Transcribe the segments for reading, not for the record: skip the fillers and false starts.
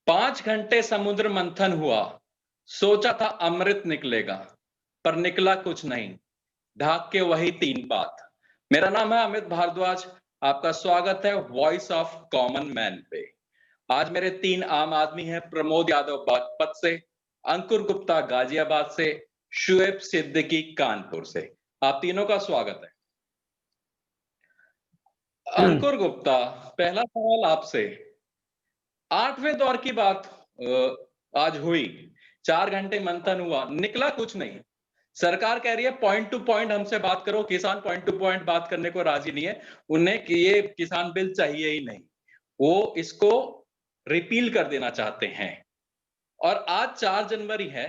5 घंटे समुद्र मंथन हुआ, सोचा था अमृत निकलेगा, पर निकला कुछ नहीं, ढाक के वही 3 बात। मेरा नाम है अमित भारद्वाज, आपका स्वागत है वॉइस ऑफ कॉमन मैन पे। आज मेरे 3 आम आदमी हैं, प्रमोद यादव बागपत से, अंकुर गुप्ता गाजियाबाद से, शुएब सिद्दीकी कानपुर से। आप तीनों का स्वागत है। अंकुर गुप्ता, पहला सवाल आपसे। 8वें दौर की बात आज हुई, 4 घंटे मंथन हुआ, निकला कुछ नहीं। सरकार कह रही है पॉइंट टू पॉइंट हमसे बात करो, किसान पॉइंट टू पॉइंट बात करने को राजी नहीं है, उन्हें ये किसान बिल चाहिए ही नहीं, वो इसको रिपील कर देना चाहते हैं। और आज 4 जनवरी है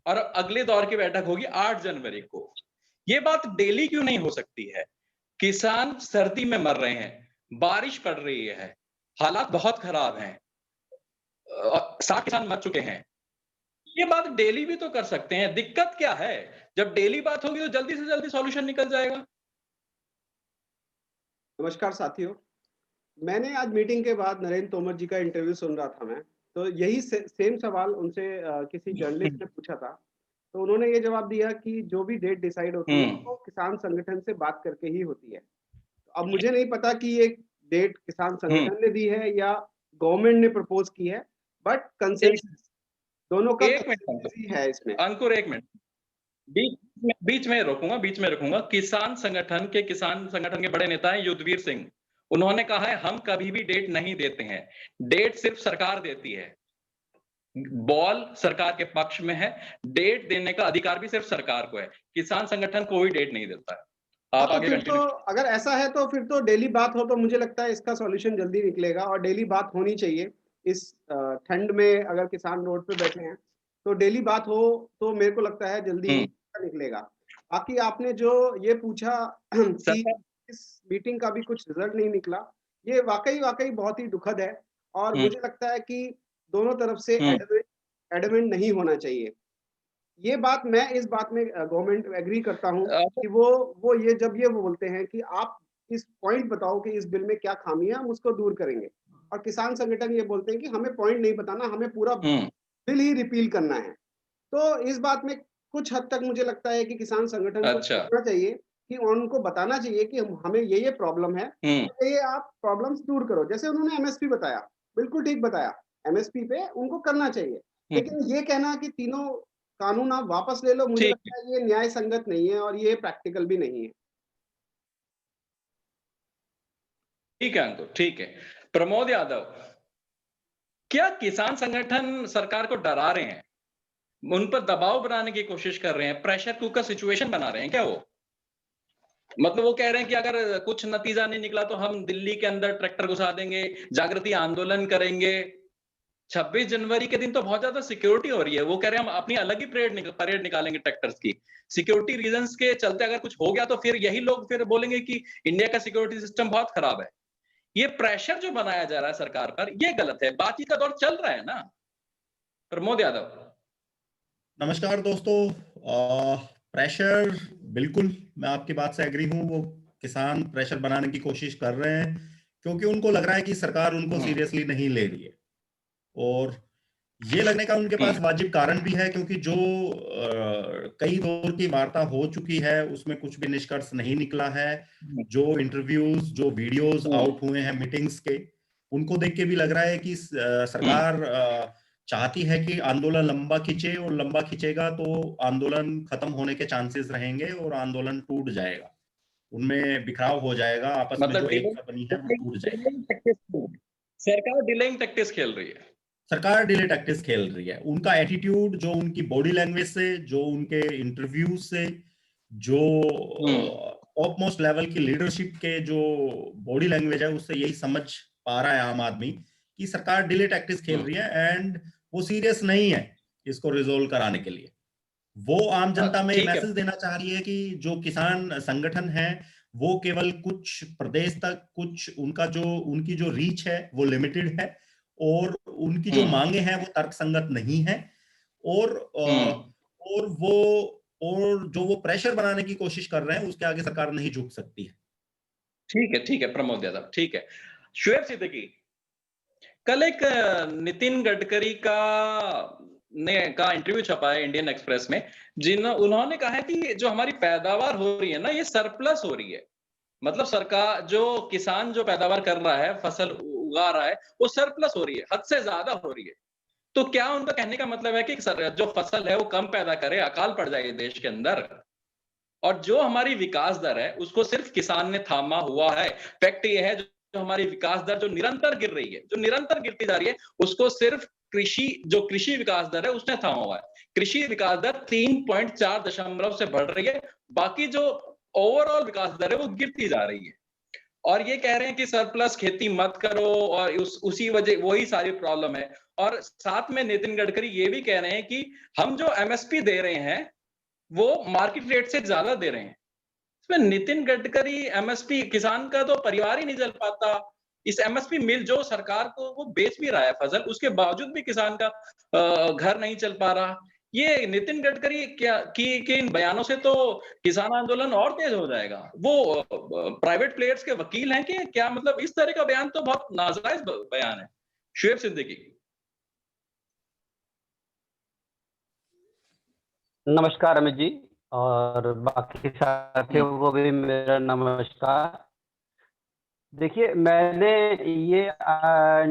और अगले दौर की बैठक होगी 8 जनवरी को। ये बात डेली क्यों नहीं हो सकती है? किसान सर्दी में मर रहे हैं, बारिश पड़ रही है, हालात बहुत खराब हैं, 60 किसान मर चुके हैं। ये बात डेली भी तो कर सकते हैं, दिक्कत क्या है? जब डेली बात होगी तो जल्दी से जल्दी सॉल्यूशन निकल जाएगा। नमस्कार साथियों, मैंने आज मीटिंग के बाद नरेंद्र तोमर जी का इंटरव्यू सुन रहा था मैं, तो यही सेम सवाल उनसे किसी जर्नलिस्ट ने पूछा था। तो उन्होंने ये जवाब दिया कि जो भी डेट डिसाइड होती है वो किसान संगठन से बात करके ही होती है। तो अब मुझे नहीं पता कि ये डेट किसान संगठन ने दी है या गवर्नमेंट ने प्रपोज की है, बट कंसेंसस दोनों का कंसेंसस ही है इसमें। अंकुर एक मिनट, बीच में रोकूंगा। किसान संगठन के बड़े नेता हैं युद्धवीर सिंह, उन्होंने कहा है हम कभी भी डेट नहीं देते हैं, डेट सिर्फ सरकार देती है, बॉल सरकार के पक्ष में है, डेट देने का अधिकार भी सिर्फ सरकार को है, किसान संगठन कोई डेट नहीं देता है। आप तो आगे फिर तो अगर ऐसा है तो फिर तो डेली बात हो तो मुझे लगता है इसका सॉल्यूशन जल्दी निकलेगा और डेली बात होनी चाहिए। इस ठंड में अगर किसान रोड पे बैठे हैं तो डेली बात हो तो मेरे को लगता है जल्दी ही निकलेगा। बाकी आपने जो ये पूछा कि इस मीटिंग का भी कुछ रिजल्ट नहीं निकला, ये वाकई बहुत ही दुखद है और मुझे लगता है कि दोनों तरफ से एडमेंट नहीं होना चाहिए। ये बात मैं इस बात में गवर्नमेंट एग्री करता हूँ कि वो ये जब ये बोलते हैं कि आप इस पॉइंट बताओ कि इस बिल में क्या खामी है, हम उसको दूर करेंगे, और किसान संगठन ये बोलते हैं कि हमें पॉइंट नहीं बताना, हमें पूरा बिल ही रिपील करना है। तो इस बात में कुछ हद तक मुझे लगता है कि किसान संगठन को सोचना चाहिए कि उनको बताना चाहिए कि हमें ये प्रॉब्लम है, ये आप प्रॉब्लम्स दूर करो। जैसे उन्होंने एमएसपी बताया, बिल्कुल ठीक बताया, एमएसपी पे उनको करना चाहिए, लेकिन ये कहना कि तीनों कानून आप वापस ले लो, मुझे लगता है ये न्याय संगत नहीं है और ये प्रैक्टिकल भी नहीं है। ठीक है अंकुर, ठीक है। प्रमोद यादव, क्या किसान संगठन सरकार को डरा रहे हैं, उन पर दबाव बनाने की कोशिश कर रहे हैं, प्रेशर कुकर सिचुएशन बना रहे हैं क्या वो? मतलब वो कह रहे हैं कि अगर कुछ नतीजा नहीं निकला तो हम दिल्ली के अंदर ट्रैक्टर घुसा देंगे, जागृति आंदोलन करेंगे। 26 जनवरी के दिन तो बहुत ज्यादा सिक्योरिटी हो रही है, वो कह रहे हैं हम अपनी अलग ही परेड निकालेंगे ट्रैक्टर्स की। सिक्योरिटी रीजंस के चलते अगर कुछ हो गया तो फिर यही लोग फिर बोलेंगे कि इंडिया का सिक्योरिटी सिस्टम बहुत खराब है। ये प्रेशर जो बनाया जा रहा है सरकार पर, ये गलत है। बातचीत का दौर चल रहा है ना। प्रमोद यादव। नमस्कार दोस्तों, प्रेशर बिल्कुल मैं आपकी बात से एग्री हूं। वो किसान प्रेशर बनाने की कोशिश कर रहे हैं क्योंकि उनको लग रहा है कि सरकार उनको सीरियसली नहीं ले रही है, और ये लगने का उनके पास वाजिब कारण भी है क्योंकि जो कई दौर की वार्ता हो चुकी है उसमें कुछ भी निष्कर्ष नहीं निकला है। जो इंटरव्यूज, जो वीडियोस आउट हुए हैं मीटिंग्स के, उनको देख के भी लग रहा है कि सरकार चाहती है कि आंदोलन लंबा खींचे, और लंबा खींचेगा तो आंदोलन खत्म होने के चांसेस रहेंगे और आंदोलन टूट जाएगा, उनमें बिखराव हो जाएगा, आपस में जो एकता बनी है वो टूट जाएगी। सरकार डिलेइंग टैक्टिक्स खेल रही है। सरकार डिले टैक्टिक्स खेल रही है। उनका एटीट्यूड, जो उनकी बॉडी लैंग्वेज से, जो उनके इंटरव्यू से, जो टॉप मोस्ट लेवल की लीडरशिप के जो बॉडी लैंग्वेज है, उससे यही समझ पा रहा है आम आदमी कि सरकार डिले टैक्टिक्स खेल रही है एंड वो सीरियस नहीं है इसको रिजोल्व कराने के लिए। वो आम जनता में मैसेज देना चाह रही है कि जो किसान संगठन है वो केवल कुछ प्रदेश तक, कुछ उनकी जो रीच है वो लिमिटेड है, और उनकी जो मांगे हैं वो तर्कसंगत नहीं है, और जो वो प्रेशर बनाने की कोशिश कर रहे हैं उसके आगे सरकार नहीं झुक सकती है। ठीक है प्रमोद यादव, ठीक है। शुएब सिद्दीकी, कल एक नितिन गडकरी का इंटरव्यू छपा है इंडियन एक्सप्रेस में, उन्होंने कहा है कि जो हमारी पैदावार हो रही है ना, ये सरप्लस हो रही है। मतलब सरकार, जो किसान जो पैदावार कर रहा है, फसल उगा रहा है, वो सरप्लस हो रही है, हद से ज्यादा हो रही है। तो क्या उनका कहने का मतलब है कि जो फसल है वो कम पैदा करे, अकाल पड़ जाए देश के अंदर? और जो हमारी विकास दर है उसको सिर्फ किसान ने थामा हुआ है। फैक्ट ये है, जो हमारी विकास दर जो निरंतर गिर रही है, जो निरंतर गिरती जा रही है, उसको सिर्फ कृषि विकास दर है उसने थामा हुआ है। कृषि विकास दर 3.4 से बढ़ रही है, बाकी जो ओवरऑल विकास दर है वो गिरती जा रही है। और ये कह रहे हैं कि सरप्लस खेती मत करो, और उसी वजह वही सारी प्रॉब्लम है। और साथ में नितिन गडकरी ये भी कह रहे हैं कि हम जो एमएसपी दे रहे हैं वो मार्केट रेट से ज्यादा दे रहे हैं। इसमें नितिन गडकरी, एमएसपी, किसान का तो परिवार ही नहीं चल पाता। इस एमएसपी मिल जो सरकार को वो बेच भी रहा है फसल, उसके बावजूद भी किसान का घर नहीं चल पा रहा। ये नितिन गडकरी के इन बयानों से तो किसान आंदोलन और तेज हो जाएगा। वो प्राइवेट प्लेयर्स के वकील हैं कि क्या? मतलब इस तरह का बयान तो बहुत नाजायज बयान है। शुएब सिद्दीकी। नमस्कार अमित जी, और बाकी साथियों को भी मेरा नमस्कार। देखिए, मैंने ये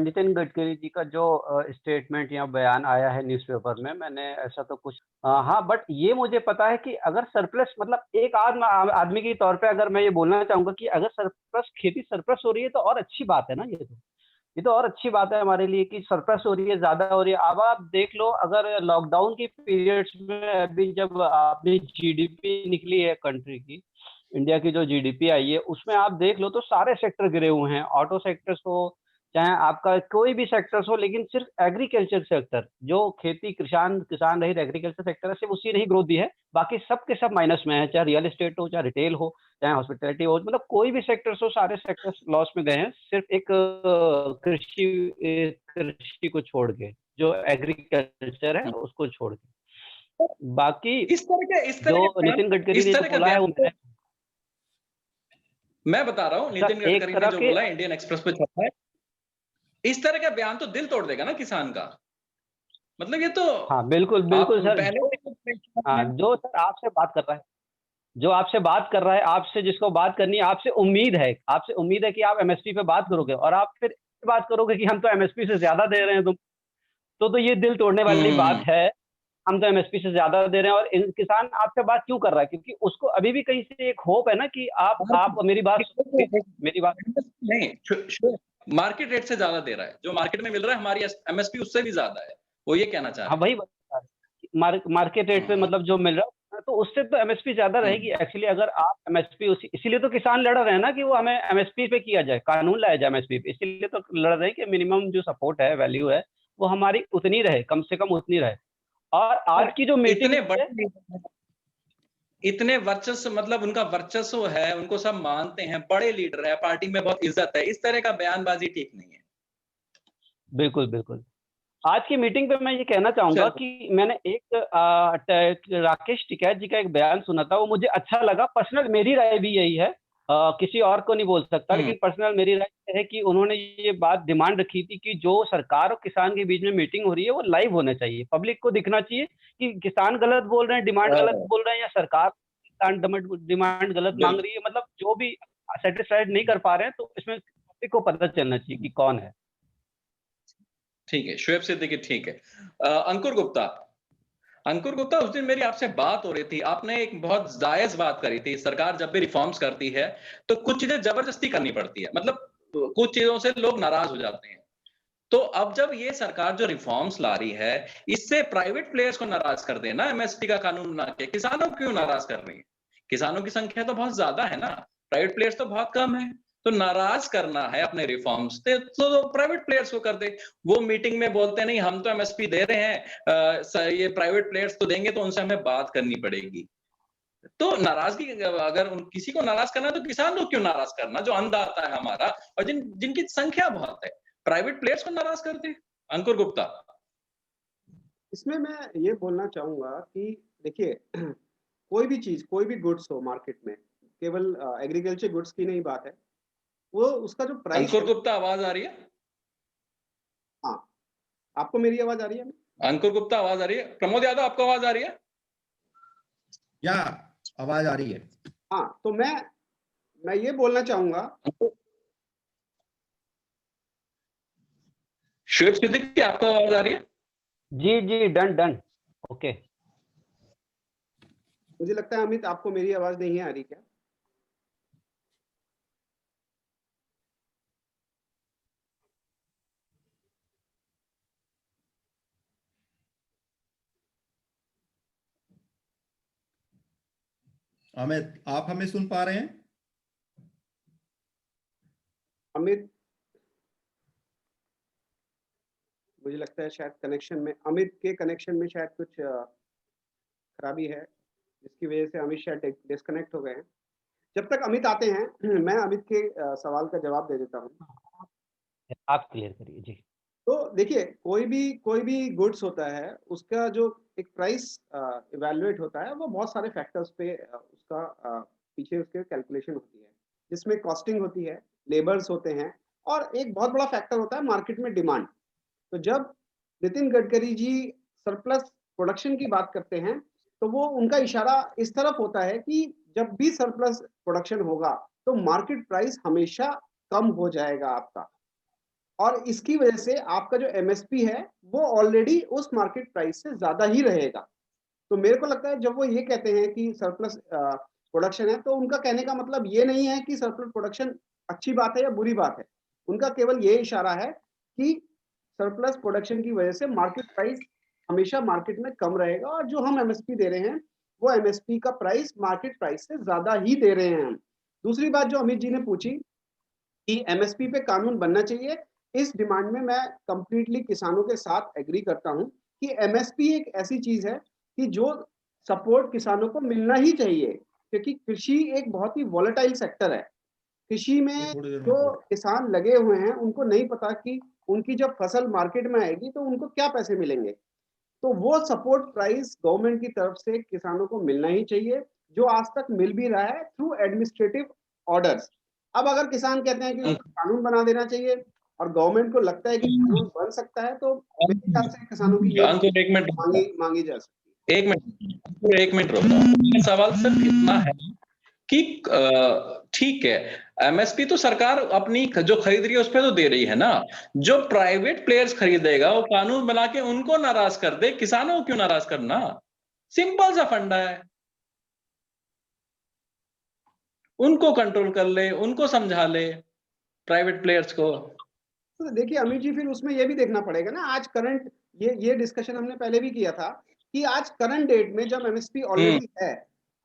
नितिन गडकरी जी का जो स्टेटमेंट या बयान आया है न्यूज़पेपर में, मैंने ऐसा तो कुछ हाँ, बट ये मुझे पता है कि अगर सरप्लस, मतलब एक आदमी के तौर पे अगर मैं ये बोलना चाहूँगा कि अगर खेती सरप्लस हो रही है तो और अच्छी बात है ना। ये तो और अच्छी बात है हमारे लिए कि सरप्लस हो रही है, ज़्यादा हो रही है। अब आप देख लो, अगर लॉकडाउन की पीरियड्स में अभी जब अपनी जीडीपी निकली है कंट्री की, इंडिया की जो जीडीपी आई है, उसमें आप देख लो तो सारे सेक्टर गिरे हुए हैं। ऑटो सेक्टर्स हो, चाहे आपका कोई भी सेक्टर्स हो, लेकिन सिर्फ एग्रीकल्चर सेक्टर, जो खेती किसान रहित एग्रीकल्चर सेक्टर है, सिर्फ उसी ने ही ग्रोथ दी है। बाकी सब के सब माइनस में है, चाहे रियल एस्टेट हो, चाहे रिटेल हो, चाहे हॉस्पिटैलिटी हो, मतलब कोई भी सेक्टर्स हो, सारे सेक्टर्स लॉस में गए हैं, सिर्फ एक कृषि को छोड़ के, जो एग्रीकल्चर है उसको छोड़ के। बाकी इस तरह जो के नितिन गडकरी ने जो बोला है, वो मैं बता रहा हूँ, नितिन एक गडकरी ने तरह जो के बोला इंडियन एक्सप्रेस पे छपा है, इस तरह का बयान तो दिल तोड़ देगा ना किसान का। मतलब ये तो हाँ, बिल्कुल, आप बिल्कुल सर। पहले हाँ, जो सर आपसे बात कर रहा है, जो आपसे बात कर रहा है, आपसे जिसको बात करनी है, आपसे उम्मीद है कि आप एमएसपी पे बात करोगे, और आप फिर बात करोगे कि हम तो एमएसपी से ज़्यादा दे रहे हैं तुम। तो ये दिल तोड़ने वाली बात है। हम तो एमएसपी से ज़्यादा दे रहे हैं, और किसान आपसे बात क्यों कर रहा है? क्योंकि उसको अभी भी कहीं से एक होप है ना कि आप मेरी बात नहीं, मार्केट रेट से ज्यादा दे रहा है। जो मार्केट में मिल रहा है हमारी एमएसपी उससे भी ज्यादा है, वो ये कहना चाह हाँ, रहे वही बता रहा है। मार्केट रेट पे, मतलब जो मिल रहा है, तो उससे तो एमएसपी ज्यादा रहेगी एक्चुअली। अगर आप एमएसपी इसीलिए तो किसान लड़ रहे हैं ना कि वो हमें एमएसपी पे किया जाए, कानून लाया जाए एमएसपी पे। इसीलिए तो लड़ रहे हैं कि मिनिमम जो सपोर्ट है, वैल्यू है, वो हमारी उतनी रहे, कम से कम उतनी रहे। और आज की जो मीटिंग इतने वर्चस्व, मतलब उनका वर्चस्व है, उनको सब मानते हैं, बड़े लीडर है, पार्टी में बहुत इज्जत है। इस तरह का बयानबाजी ठीक नहीं है। बिल्कुल, बिल्कुल। आज की मीटिंग पे मैं ये कहना चाहूँगा कि मैंने एक राकेश टिकैत जी का एक बयान सुना था, वो मुझे अच्छा लगा। पर्सनल मेरी राय भी यही है, किसी और को नहीं बोल सकता, लेकिन पर्सनल मेरी राय ये है कि उन्होंने ये बात डिमांड रखी थी कि जो सरकार और किसान के बीच में मीटिंग हो रही है, वो लाइव होना चाहिए, पब्लिक को दिखना चाहिए कि किसान गलत बोल रहे हैं, डिमांड गलत बोल रहे हैं, या सरकार डिमांड गलत मांग रही है। मतलब जो भी सैटिस्फाइड नहीं कर पा रहे हैं, तो इसमें पब्लिक को पता चलना चाहिए कि कौन है। ठीक है, शुएब सिद्दीकी, ठीक है। अंकुर गुप्ता, उस दिन मेरी आपसे बात हो रही थी, आपने एक बहुत जायज बात करी थी। सरकार जब भी रिफॉर्म्स करती है तो कुछ चीजें जबरदस्ती करनी पड़ती है, मतलब कुछ चीजों से लोग नाराज हो जाते हैं। तो अब जब ये सरकार जो रिफॉर्म्स ला रही है, इससे प्राइवेट प्लेयर्स को नाराज कर देना, एमएसपी का कानून बना के किसानों को क्यों नाराज कर रही है? किसानों की संख्या तो बहुत ज्यादा है ना, प्राइवेट प्लेयर्स तो बहुत कम है। तो नाराज करना है अपने रिफॉर्म्स से तो प्राइवेट प्लेयर्स को कर दे। वो मीटिंग में बोलते नहीं, हम तो एमएसपी दे रहे हैं, ये प्राइवेट प्लेयर्स तो देंगे, तो उनसे हमें बात करनी पड़ेगी। तो नाराजगी, अगर किसी को नाराज करना है तो किसान को क्यों नाराज करना, जो अन्नदाता है हमारा, और जिनकी संख्या बहुत है। प्राइवेट प्लेयर्स को नाराज कर दे। अंकुर गुप्ता, इसमें मैं ये बोलना चाहूंगा कि देखिए कोई भी चीज, कोई भी गुड्स हो मार्केट में, केवल एग्रीकल्चर गुड्स की नहीं बात है, वो उसका जो प्राइस अंकुर गुप्ता, आवाज आ रही है? आपको मेरी आवाज आ रही है? अंकुर गुप्ता आवाज आ रही है? प्रमोद यादव आपको आवाज आ रही है? या आवाज आ रही है? हाँ, तो मैं ये बोलना चाहूंगा, शुएब सिद्दीकी आपको आवाज आ रही है? जी जी, डन डन, ओके। मुझे लगता है अमित आपको मेरी आवाज नहीं आ रही क्या? अमित, आप हमें सुन पा रहे हैं? अमित, मुझे लगता है शायद कनेक्शन में, अमित के कनेक्शन में शायद कुछ खराबी है, जिसकी वजह से अमित शायद डिस्कनेक्ट हो गए हैं। जब तक अमित आते हैं मैं अमित के सवाल का जवाब दे देता हूँ। आप क्लियर करिए जी। तो देखिए, कोई भी गुड्स होता है, उसका जो एक प्राइस इवैल्यूएट होता है, वो बहुत सारे फैक्टर्स पे उसका पीछे उसके कैलकुलेशन होती है, जिसमें कॉस्टिंग होती है, लेबर्स होते हैं, और एक बहुत बड़ा फैक्टर होता है मार्केट में डिमांड। तो जब नितिन गडकरी जी सरप्लस प्रोडक्शन की बात करते हैं, तो वो उनका इशारा इस तरफ होता है कि जब भी सरप्लस प्रोडक्शन होगा तो मार्केट प्राइस हमेशा कम हो जाएगा आपका, और इसकी वजह से आपका जो एमएसपी है वो ऑलरेडी उस मार्केट प्राइस से ज्यादा ही रहेगा। तो मेरे को लगता है जब वो ये कहते हैं कि सरप्लस प्रोडक्शन है, तो उनका कहने का मतलब ये नहीं है कि सरप्लस प्रोडक्शन अच्छी बात है या बुरी बात है। उनका केवल ये इशारा है कि सरप्लस प्रोडक्शन की वजह से मार्केट प्राइस हमेशा मार्केट में कम रहेगा, और जो हम एमएसपी दे रहे हैं वो एमएसपी का प्राइस मार्केट प्राइस से ज्यादा ही दे रहे हैं हम। दूसरी बात जो अमित जी ने पूछी कि एमएसपी पे कानून बनना चाहिए, इस डिमांड में मैं कंप्लीटली किसानों के साथ एग्री करता हूं कि एमएसपी एक ऐसी चीज है कि जो सपोर्ट किसानों को मिलना ही चाहिए, क्योंकि कृषि एक बहुत ही वॉलेटाइल सेक्टर है। कृषि में थोड़ी देर में जो किसान लगे हुए हैं उनको नहीं पता कि उनकी जब फसल मार्केट में आएगी तो उनको क्या पैसे मिलेंगे। तो वो सपोर्ट प्राइस गवर्नमेंट की तरफ से किसानों को मिलना ही चाहिए, जो आज तक मिल भी रहा है थ्रू एडमिनिस्ट्रेटिव ऑर्डर्स। अब अगर किसान कहते हैं कि उसको कानून बना देना चाहिए और गवर्नमेंट को लगता है कि कानून बन सकता है, तो मेरे ख्याल से किसानों की ये अंकुर एक मिनट मांगी जा सकती एक मिनट रुकना। मेरा सवाल सिर्फ इतना है कि ठीक है, एमएसपी तो सरकार अपनी जो खरीद रही है उस पर तो दे रही है ना, जो प्राइवेट प्लेयर्स खरीदेगा वो कानून बना के उनको नाराज कर दे, किसानों को क्यों नाराज करना? सिंपल सा फंडा है, उनको कंट्रोल कर ले, उनको समझा ले, प्राइवेट प्लेयर्स को। तो देखिए अमित जी, फिर उसमें ये भी देखना पड़ेगा ना, आज करंट ये डिस्कशन हमने पहले भी किया था कि आज करंट डेट में जब एमएसपी ऑलरेडी है,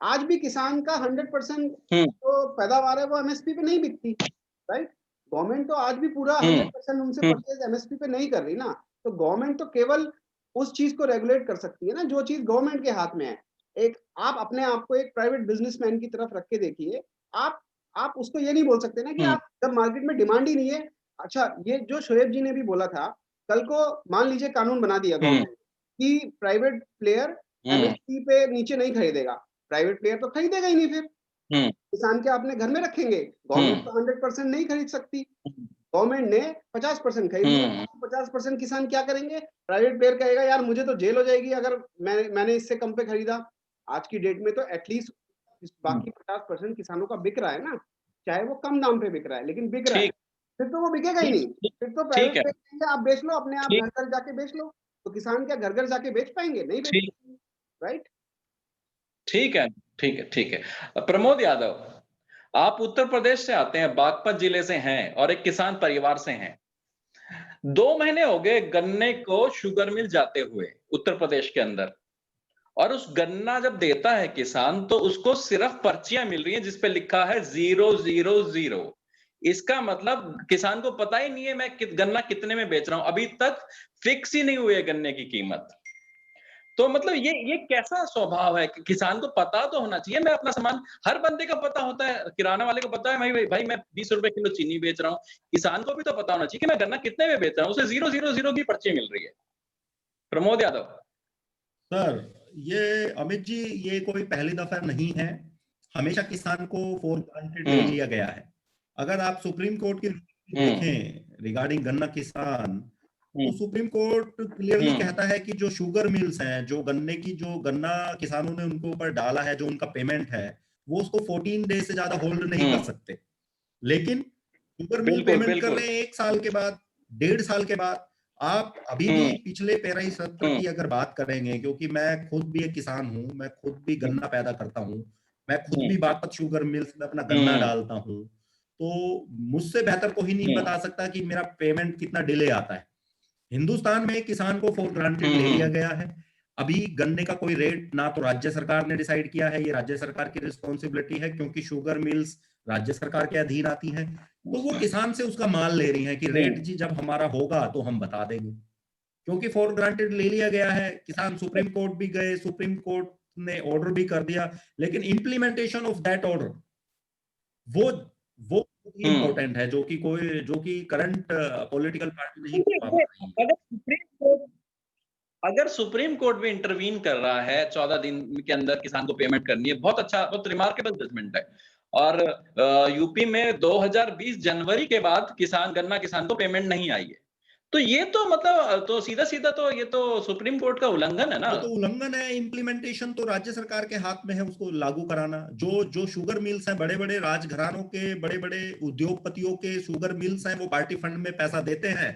आज भी किसान का 100% जो पैदावार है वो एमएसपी पे नहीं बिकती, राइट? गवर्नमेंट तो आज भी पूरा 100% उनसे परचेज एमएसपी पे नहीं कर रही ना। तो गवर्नमेंट तो केवल उस चीज को रेगुलेट कर सकती है ना जो चीज गवर्नमेंट के हाथ में है। एक आप अपने आप को एक प्राइवेट बिजनेसमैन की तरफ रख के देखिए, आप उसको ये नहीं बोल सकते ना कि आप जब मार्केट में डिमांड ही नहीं है। अच्छा, ये जो शोएब जी ने भी बोला था, कल को मान लीजिए कानून बना दिया गवर्नमेंट कि प्राइवेट प्लेयर एमएसपी पे नीचे नहीं खरीदेगा, प्राइवेट प्लेयर तो खरीदेगा ही नहीं, फिर किसान क्या अपने घर में रखेंगे? गवर्नमेंट तो 100% नहीं खरीद सकती, गवर्नमेंट ने 50% खरीद लिया, 50% किसान क्या करेंगे? प्राइवेट प्लेयर कहेगा यार मुझे तो जेल हो जाएगी अगर मैंने इससे कम पे खरीदा। आज की डेट में तो एटलीस्ट बाकी 50% किसानों का बिक रहा है ना, चाहे वो कम दाम पे बिक रहा है लेकिन बिक रहा है। फिर तो वो बिकेगा ही नहीं, फिर तो प्राइवेट ठीक है, प्लेयर आप बेच लो, अपने आप घर घर जाके बेच लो। तो किसान क्या घर घर जाके बेच पाएंगे? नहीं बेच पाएंगे, राइट? ठीक है, ठीक है, ठीक है। प्रमोद यादव, आप उत्तर प्रदेश से आते हैं, बागपत जिले से हैं और एक किसान परिवार से हैं। 2 महीने हो गए गन्ने को शुगर मिल जाते हुए उत्तर प्रदेश के अंदर, और उस गन्ना जब देता है किसान तो उसको सिर्फ पर्चियां मिल रही हैं जिसपे लिखा है 000। इसका मतलब किसान को पता ही नहीं है मैं गन्ना कितने में बेच रहा हूं, अभी तक फिक्स ही नहीं हुई है गन्ने की कीमत। तो मतलब ये कैसा स्वभाव है कि किसान को पता तो होना चाहिए, मैं अपना सामान, हर बंदे का पता होता है, किराना वाले को पता है भाई मैं 20 रुपए किलो चीनी बेच रहा हूँ। किसान को भी तो पता होना चाहिए कि मैं गन्ना कितने में बेच रहा हूँ, उसे 000 की पर्ची मिल रही है। प्रमोद यादव सर, ये अमित जी, ये कोई पहली दफा नहीं है, हमेशा किसान को फॉर ग्रांटेड ले लिया गया है। अगर आप सुप्रीम कोर्ट की देखें रिगार्डिंग गन्ना किसान, तो सुप्रीम कोर्ट क्लियरली हम्म। कहता है कि जो शुगर मिल्स हैं, जो गन्ना किसानों ने उनको ऊपर डाला है, जो उनका पेमेंट है, वो उसको 14 डेज से ज्यादा होल्ड नहीं कर सकते। लेकिन शुगर मिल बिल्कुल पेमेंट कर बिल्कुल। रहे हैं 1 साल के बाद, 1.5 साल के बाद। आप अभी भी पिछले पैरा ही सत्र की अगर बात करेंगे, क्योंकि मैं खुद भी एक किसान हूं, मैं खुद भी गन्ना पैदा करता हूं, मैं खुद भी बागपत शुगर मिल्स में अपना गन्ना डालता हूं, तो मुझसे बेहतर कोई नहीं बता सकता कि मेरा पेमेंट कितना डिले आता है। हिंदुस्तान में किसान को फॉर ग्रांटेड ले लिया गया है। अभी गन्ने का कोई रेट ना तो राज्य सरकार ने डिसाइड किया है, ये राज्य सरकार की रिस्पॉन्सिबिलिटी है, क्योंकि शुगर मिल्स राज्य सरकार के अधीन आती हैं। तो वो किसान से उसका माल ले रही हैं कि रेट जी जब हमारा होगा तो हम बता देंगे, क्योंकि फॉर ग्रांटेड ले लिया गया है। किसान सुप्रीम कोर्ट भी गए, सुप्रीम कोर्ट ने ऑर्डर भी कर दिया, लेकिन इम्प्लीमेंटेशन ऑफ दैट ऑर्डर वो इम्पोर्टेंट है, जो कि करंट पॉलिटिकल पार्टी नहीं कर पा रही है। अगर सुप्रीम कोर्ट भी इंटरवीन कर रहा है, 14 दिन के अंदर किसान को पेमेंट करनी है, बहुत अच्छा, बहुत रिमार्केबल जजमेंट है। और यूपी में 2020 जनवरी के बाद गन्ना किसान को पेमेंट नहीं आई है। तो ये तो मतलब तो सीधा तो ये तो सुप्रीम कोर्ट का उल्लंघन है ना। वो तो उल्लंघन है। इम्प्लीमेंटेशन तो राज्य सरकार के हाथ में है, उसको लागू कराना। जो शुगर मिल्स हैं, बड़े बड़े राजघरानों के, बड़े बड़े उद्योगपतियों के शुगर मिल्स हैं, वो पार्टी फंड में पैसा देते हैं,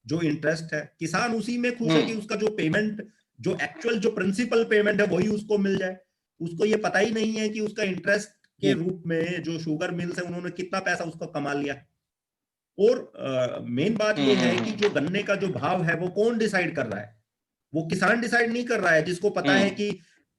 जो इंटरेस्ट है। किसान उसी में खुश है कि उसका जो पेमेंट, जो एक्चुअल जो प्रिंसिपल पेमेंट है, वही उसको मिल जाए। उसको ये पता ही नहीं है कि उसका इंटरेस्ट के रूप में जो शुगर मिल्स है, उन्होंने कितना पैसा उसका कमा लिया। और मेन बात ये है कि जो गन्ने का जो भाव है, वो कौन डिसाइड कर रहा है? वो किसान डिसाइड नहीं कर रहा है, जिसको पता है कि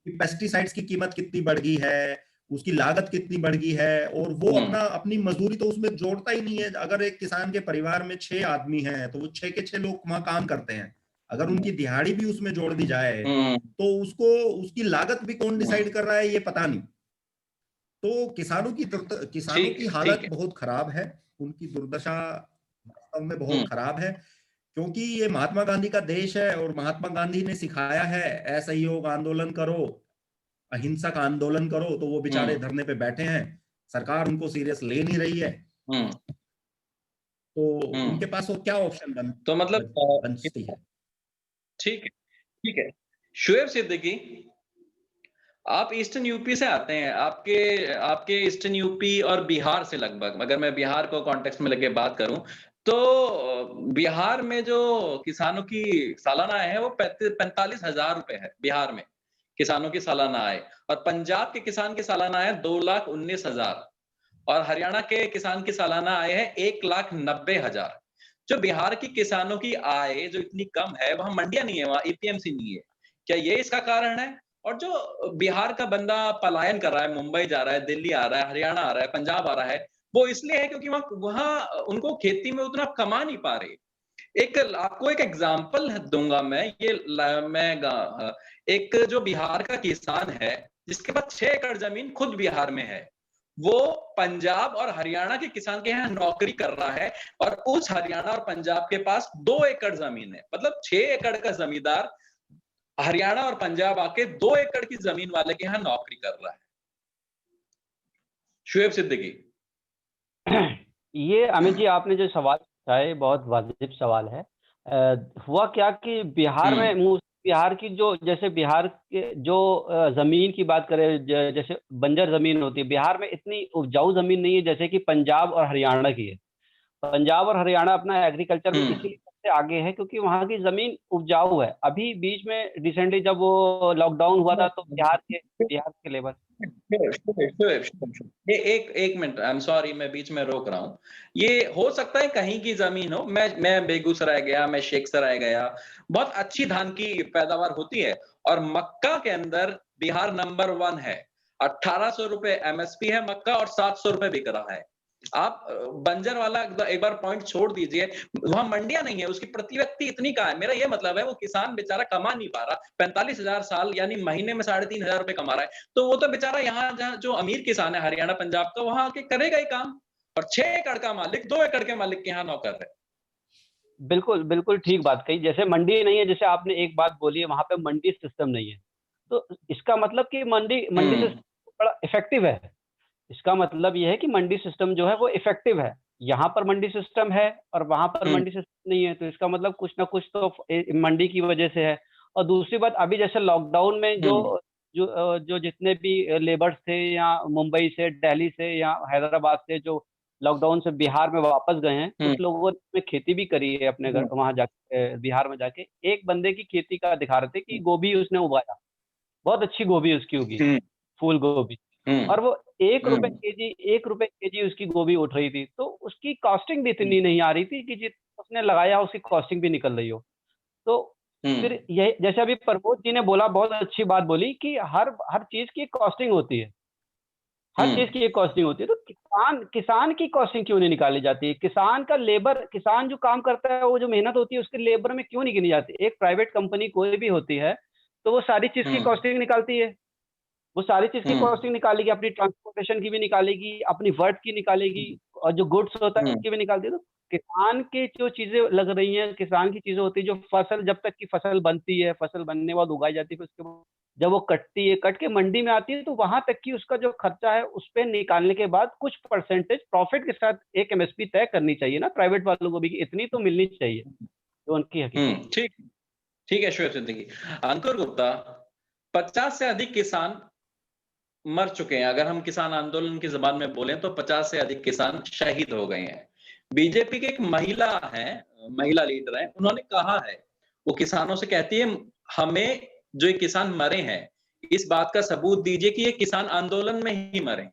पेस्टिसाइड्स की कीमत कितनी बढ़ गई है, उसकी लागत कितनी बढ़ गई है, और वो अपनी मजदूरी तो उसमें जोड़ता ही नहीं है। अगर एक किसान के परिवार में 6 आदमी हैं, तो वो 6 के 6 लोग वहां काम करते हैं। अगर उनकी दिहाड़ी भी उसमें जोड़ दी जाए, तो उसकी लागत भी कौन डिसाइड कर रहा है, ये पता नहीं। तो किसानों की हालत बहुत खराब है, उनकी दुर्दशा वास्तव में बहुत खराब है, क्योंकि ये महात्मा गांधी का देश है, और महात्मा गांधी ने सिखाया है असहयोग आंदोलन करो, अहिंसक आंदोलन करो। तो वो बेचारे धरने पे बैठे हैं, सरकार उनको सीरियस ले नहीं रही है, तो उनके पास वो क्या ऑप्शन तो मतलब बनती है। ठीक है। शुएब सिद्दीकी, आप ईस्टर्न यूपी से आते हैं, आपके ईस्टर्न यूपी और बिहार से लगभग, अगर मैं बिहार को कॉन्टेक्स्ट में लेके बात करूं, तो बिहार में जो किसानों की सालाना आय है वो 45,000 रुपए है बिहार में किसानों की सालाना आय। और पंजाब के किसान की सालाना आय 2,19,000, और हरियाणा के किसान की सालाना आय है 1,90,000। जो बिहार की किसानों की आय जो इतनी कम है, वहां मंडियां नहीं है, वहां एपीएमसी नहीं है, क्या ये इसका कारण है? और जो बिहार का बंदा पलायन कर रहा है, मुंबई जा रहा है, दिल्ली आ रहा है, हरियाणा आ रहा है, पंजाब आ रहा है, वो इसलिए है क्योंकि वहां उनको खेती में उतना कमा नहीं पा रहे। आपको एक एग्जांपल दूंगा मैं, एक जो बिहार का किसान है जिसके पास 6 एकड़ जमीन खुद बिहार में है, वो पंजाब और हरियाणा के किसान के यहाँ नौकरी कर रहा है, और उस हरियाणा और पंजाब के पास 2 एकड़ जमीन है। मतलब 6 एकड़ का जमींदार हरियाणा और पंजाब आके 2 एकड़ की जमीन वाले के यहाँ नौकरी कर रहा है। शुएब सिद्दीकी, ये अमित जी आपने जो सवाल पूछा है बहुत वाजिब सवाल है। हुआ क्या कि बिहार की जो, जैसे बिहार के जो जमीन की बात करें, जैसे बंजर जमीन होती है, बिहार में इतनी उपजाऊ जमीन नहीं है जैसे कि पंजाब और हरियाणा की है। पंजाब और हरियाणा अपना एग्रीकल्चर में इसीलिए सबसे आगे है क्योंकि वहाँ की जमीन उपजाऊ है। अभी बीच में रिसेंटली जब वो लॉकडाउन हुआ था तो बिहार के लेबर एक मिनट, आई एम सॉरी, मैं बीच में रोक रहा हूँ। ये हो सकता है कहीं की जमीन हो, मैं बेगूसराय गया, मैं शेखसराय गया, बहुत अच्छी धान की पैदावार होती है, और मक्का के अंदर बिहार नंबर 1 है। 1,800 रुपए एमएसपी है मक्का, और 700 रुपए बिक रहा है। आप बंजर वाला एक बार पॉइंट छोड़ दीजिए, वहां मंडियां नहीं है, उसकी प्रति व्यक्ति इतनी कहाँ है। मेरा ये मतलब है वो किसान बेचारा कमा नहीं पा रहा। 45,000 साल यानी महीने में 3,500 रुपए कमा रहा है, तो वो तो बेचारा यहाँ जहाँ जो अमीर किसान है हरियाणा पंजाब का, वहां आके करेगा ही काम। और 6 एकड़ का मालिक 2 एकड़ के मालिक के यहाँ नौकर है। बिल्कुल बिल्कुल ठीक बात कही। जैसे मंडी नहीं है, जैसे आपने एक बात बोली है, वहां पे मंडी सिस्टम नहीं है, तो इसका मतलब कि मंडी सिस्टम बड़ा इफेक्टिव है। इसका मतलब यह है कि मंडी सिस्टम जो है वो इफेक्टिव है। यहाँ पर मंडी सिस्टम है और वहां पर मंडी सिस्टम नहीं है, तो इसका मतलब कुछ ना कुछ तो मंडी की वजह से है। और दूसरी बात, अभी जैसे लॉकडाउन में जो जितने भी लेबर्स थे या मुंबई से, दिल्ली से या हैदराबाद से जो लॉकडाउन से बिहार में वापस गए हैं, कुछ लोगों ने खेती भी करी है अपने घर वहां जाके, बिहार में जाके। एक बंदे की खेती का दिखा रहे थे कि गोभी उसने उगाया, बहुत अच्छी गोभी उसकी उगी, फूल गोभी, और वो ₹1 केजी उसकी गोभी उठ रही थी। तो उसकी कॉस्टिंग भी इतनी नहीं आ रही थी कि जितना उसने लगाया उसकी कॉस्टिंग भी निकल रही हो। तो फिर ये जैसे अभी प्रमोद जी ने बोला, बहुत अच्छी बात बोली कि हर चीज की कॉस्टिंग होती है, हर चीज की एक कॉस्टिंग होती है। तो किसान की कॉस्टिंग क्यों नहीं निकाली जाती है? किसान का लेबर, किसान जो काम करता है, वो जो मेहनत होती है उसके लेबर में क्यों नहीं गिनी जाती? एक प्राइवेट कंपनी कोई भी होती है तो वो सारी चीज की कॉस्टिंग निकालती है, वो सारी चीज की कॉस्टिंग निकालेगी, अपनी ट्रांसपोर्टेशन की भी निकालेगी, अपनी वर्क की निकालेगी, और जो गुड्स होता है उसकी भी निकालती है। तो किसान की जो चीजें लग रही हैं, किसान की चीजें होती है, जो फसल, जब तक की फसल बनती है, फसल बनने के बाद उगाई जाती है, फिर उसके बाद जब वो कटती है, कट के मंडी में आती है, तो वहां तक की उसका जो खर्चा है उस पे निकालने के बाद कुछ परसेंटेज प्रॉफिट के साथ एक एमएसपी तय करनी चाहिए ना प्राइवेट वालों को भी, कि इतनी तो मिलनी चाहिए जो उनकी हकीकत। ठीक ठीक है शुएब सिद्दीकी। अंकुर गुप्ता, 50 से अधिक किसान मर चुके हैं। अगर हम किसान आंदोलन की जबान में बोलें तो 50 से अधिक किसान शहीद हो गए हैं। बीजेपी के एक महिला है, महिला लीडर है, उन्होंने कहा है, वो किसानों से कहती है, हमें जो ये किसान मरे हैं, इस बात का सबूत दीजिए कि ये किसान आंदोलन में ही मरे।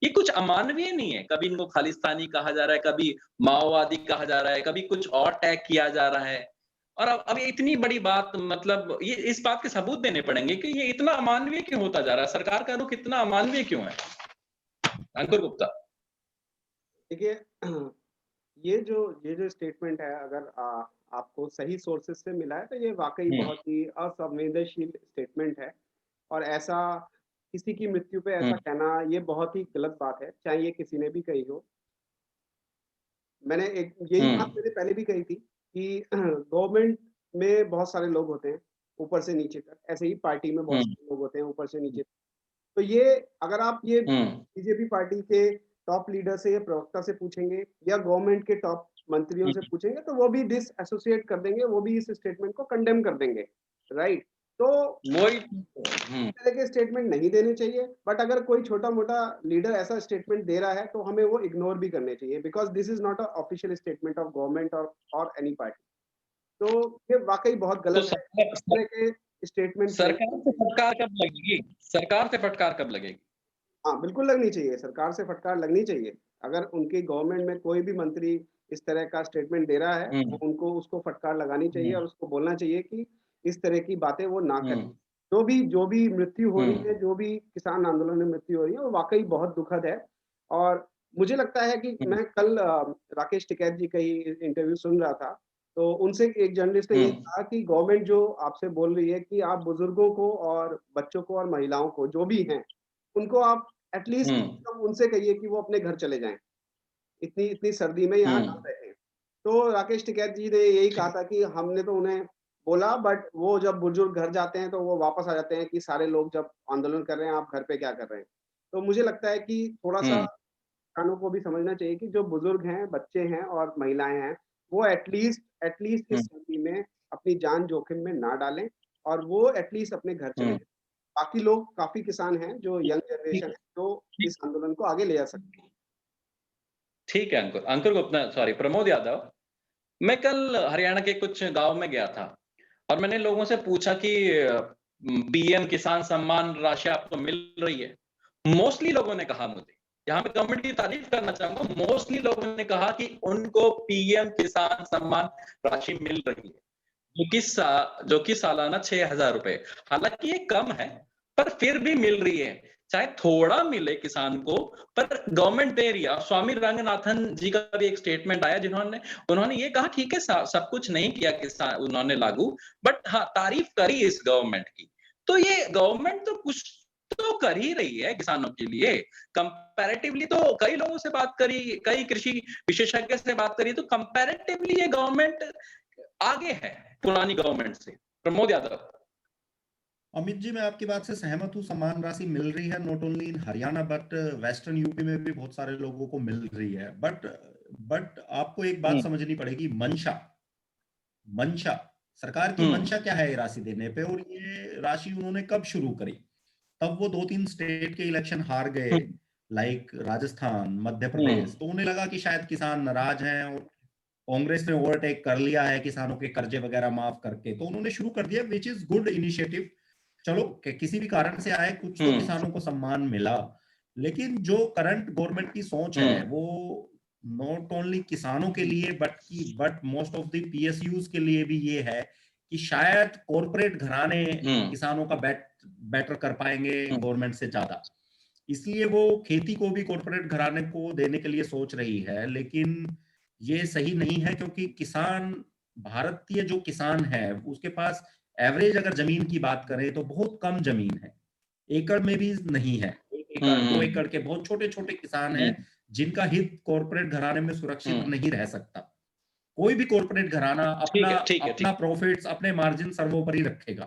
ये कुछ अमानवीय नहीं है। कभी इनको खालिस्तानी कहा जा रहा है, कभी माओवादी कहा जा रहा है, कभी कुछ और टैग किया जा रहा है। और अब ये इतनी बड़ी बात, मतलब ये इस बात के सबूत देने पड़ेंगे कि ये इतना अमानवीय क्यों होता जा रहा है, सरकार का रुख इतना अमानवीय क्यों है? अंकुर गुप्ता। देखिए, ये जो स्टेटमेंट है, अगर आपको सही सोर्सेस से मिला है तो ये वाकई बहुत ही असंवेदनशील स्टेटमेंट है। और ऐसा किसी की मृत्यु पे ऐसा कहना, ये बहुत ही गलत बात है, चाहे ये किसी ने भी कही हो। मैंने यही बात मैंने पहले भी कही थी कि गवर्नमेंट में बहुत सारे लोग होते हैं ऊपर से नीचे तक, ऐसे ही पार्टी में बहुत सारे लोग होते हैं ऊपर से नीचे तक। तो ये अगर आप ये बीजेपी पार्टी के टॉप लीडर से या प्रवक्ता से पूछेंगे या गवर्नमेंट के टॉप मंत्रियों से पूछेंगे, तो वो भी डिस एसोसिएट कर देंगे, वो भी इस स्टेटमेंट को कंडेम कर देंगे, राइट? तो वही इस तरह के स्टेटमेंट नहीं देने चाहिए। बट अगर कोई छोटा मोटा लीडर ऐसा स्टेटमेंट दे रहा है तो हमें वो इग्नोर भी करने चाहिए, because this is not a official statement of government और एनी पार्टी। तो ये वाकई बहुत तो गलत है इस तरह के स्टेटमेंट। सरकार से फटकार कब लगेगी? सरकार से फटकार कब लगेगी? हाँ, बिल्कुल लगनी चाहिए, सरकार से फटकार लगनी चाहिए। अगर उनकी गवर्नमेंट में कोई भी मंत्री इस तरह का स्टेटमेंट दे रहा है, तो उनको उसको फटकार लगानी चाहिए और उसको बोलना चाहिए कि इस तरह की बातें वो ना करें। जो भी मृत्यु हो रही है, जो भी किसान आंदोलन में मृत्यु हो रही है, वो वाक़ई बहुत दुखद है। और मुझे लगता है कि मैं कल राकेश टिकैत जी का ही इंटरव्यू सुन रहा था, तो उनसे एक जर्नलिस्ट ने ये कहा कि गवर्नमेंट जो आपसे बोल रही है कि आप बुजुर्गों को और बच्चों को और महिलाओं को, जो भी हैं, उनको आप एटलीस्ट उनसे कहिए कि वो अपने घर चले जाएँ। इतनी इतनी सर्दी में यहाँ ना बैठें। तो राकेश टिकैत जी ने यही कहा था कि हमने तो उन्हें बोला, बट वो जब बुजुर्ग घर जाते हैं तो वो वापस आ जाते हैं कि सारे लोग जब आंदोलन कर रहे हैं, आप घर पे क्या कर रहे हैं? तो मुझे लगता है कि थोड़ा-सा किसानों को भी समझना चाहिए कि जो बुजुर्ग हैं, बच्चे हैं और महिलाएँ हैं, वो एटलीस्ट इस सर्दी में अपनी जान जोखिम में ना डालें और वो एटलीस्ट अपने घर चले जाएँ। बाकी लोग, काफ़ी किसान हैं जो यंग जनरेशन है, जो इस आंदोलन को आगे ले जा सकते हैं। ठीक है अंकुर। अंकुर गुप्ता, सॉरी, प्रमोद यादव। मैं कल हरियाणा के कुछ गाँव में गया था और मैंने लोगों से पूछा कि पीएम किसान सम्मान राशि आपको मिल रही है? मोस्टली लोगों ने कहा मुझे, यहाँ पे गवर्नमेंट की तारीफ करना चाहूंगा, मोस्टली लोगों ने कहा कि उनको पीएम किसान सम्मान राशि मिल रही है, जो कि सालाना 6,000 रुपए। हालांकि ये कम है, पर फिर भी मिल रही है। चाहे थोड़ा मिले किसान को, पर गवर्नमेंट दे रही है। स्वामी रंगनाथन जी का भी एक स्टेटमेंट आया, उन्होंने ये कहा, ठीक है सब कुछ नहीं किया किसान उन्होंने लागू, बट हाँ तारीफ करी इस गवर्नमेंट की। तो ये गवर्नमेंट तो कुछ तो कर ही रही है किसानों के लिए। कंपैरेटिवली तो कई लोगों से बात करी, कई कृषि विशेषज्ञ से बात करी, तो कंपैरेटिवली ये गवर्नमेंट आगे है पुरानी गवर्नमेंट से। प्रमोद यादव। अमित जी, मैं आपकी बात से सहमत हूँ। सम्मान राशि मिल रही है, not only in Haryana but western UP में भी बहुत सारे लोगों को मिल रही है। बट बट आपको एक बात समझनी पड़ेगी, मंशा सरकार की मंशा क्या है ये राशि देने पे, और ये राशि उन्होंने कब शुरू करी। तब वो 2-3 स्टेट के इलेक्शन हार गए, लाइक राजस्थान, मध्य प्रदेश, तो उन्हें लगा कि शायद किसान नाराज हैं और कांग्रेस ने ओवरटेक कर लिया है किसानों के कर्जे वगैरह माफ करके, तो उन्होंने शुरू कर दिया, विच इज गुड इनिशिएटिव। चलो किसी भी कारण से आए, कुछ तो किसानों को सम्मान मिला। लेकिन जो करंट गवर्नमेंट की सोच है वो नॉट ओनली किसानों के लिए but most of the PSUs के लिए भी ये है कि शायद कॉरपोरेट घराने किसानों का बेटर कर पाएंगे गवर्नमेंट से ज्यादा, इसलिए वो खेती को भी कॉरपोरेट घराने को देने के लिए सोच रही है। लेकिन ये सही नहीं है, क्योंकि किसान, भारतीय जो किसान है उसके पास एवरेज अगर जमीन की बात करें तो बहुत कम जमीन है, एकड़ में भी नहीं है, 1 एकड़ 2 एकड़ के बहुत छोटे छोटे किसान हैं जिनका हित कॉरपोरेट घराने में सुरक्षित नहीं रह सकता। कोई भी कॉरपोरेट घराना अपना प्रॉफिट्स, अपने मार्जिन सर्वोपरि रखेगा।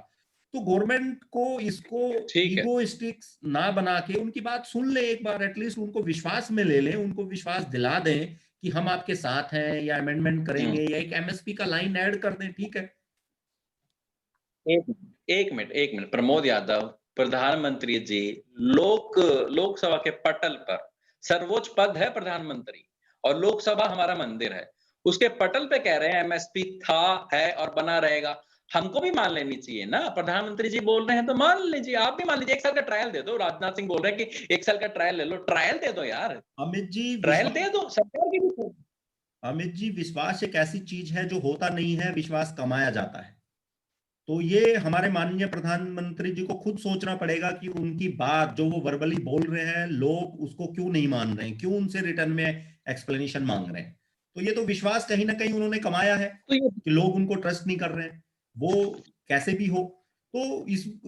तो गवर्नमेंट को इसको ईगोइस्टिक्स ना बना के उनकी बात सुन ले एक बार, एटलीस्ट उनको विश्वास में ले लें, उनको विश्वास दिला दें कि हम आपके साथ हैं, या अमेंडमेंट करेंगे, या एक एमएसपी का लाइन ऐड कर दें, ठीक है। एक मिनट प्रमोद यादव, प्रधानमंत्री जी, लोकसभा के पटल पर सर्वोच्च पद है प्रधानमंत्री, और लोकसभा हमारा मंदिर है, उसके पटल पे कह रहे हैं एमएसपी था, है और बना रहेगा। हमको भी मान लेनी चाहिए ना, प्रधानमंत्री जी बोल रहे हैं तो मान लीजिए, आप भी मान लीजिए। 1 साल का ट्रायल दे दो, राजनाथ सिंह बोल रहे हैं कि 1 साल का ट्रायल ले लो, ट्रायल दे दो यार, अमित जी, ट्रायल दे दो सरकार की भी। अमित जी, विश्वास एक ऐसी चीज है जो होता नहीं है, विश्वास कमाया जाता है। तो ये हमारे माननीय प्रधानमंत्री जी को खुद सोचना पड़ेगा कि उनकी बात जो वो वर्बली बोल रहे हैं, लोग उसको क्यों नहीं मान रहे हैं, क्यों उनसे रिटर्न में एक्सप्लेनेशन मांग रहे हैं। तो ये तो विश्वास कहीं ना कहीं उन्होंने कमाया है कि लोग उनको ट्रस्ट नहीं कर रहे हैं, वो कैसे भी हो। तो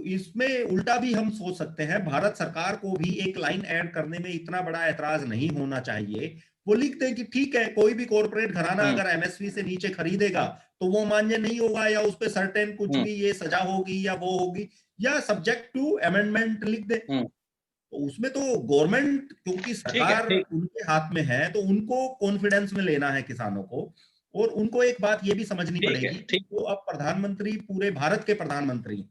इसमें उल्टा भी हम सोच सकते हैं, भारत सरकार को भी एक लाइन ऐड करने में इतना बड़ा ऐतराज नहीं होना चाहिए। वो लिखते हैं कि ठीक है, कोई भी कॉर्पोरेट घराना अगर एमएसपी से नीचे खरीदेगा तो वो मान्य नहीं होगा, या उस पर सर्टेन कुछ भी ये सजा होगी या वो होगी, या सब्जेक्ट टू अमेंडमेंट लिख दे। तो उसमें तो गवर्नमेंट, क्योंकि सरकार उनके हाथ में है, तो उनको कॉन्फिडेंस में लेना है किसानों को। और उनको एक बात ये भी समझनी पड़ेगी, वो अब प्रधानमंत्री, पूरे भारत के प्रधानमंत्री,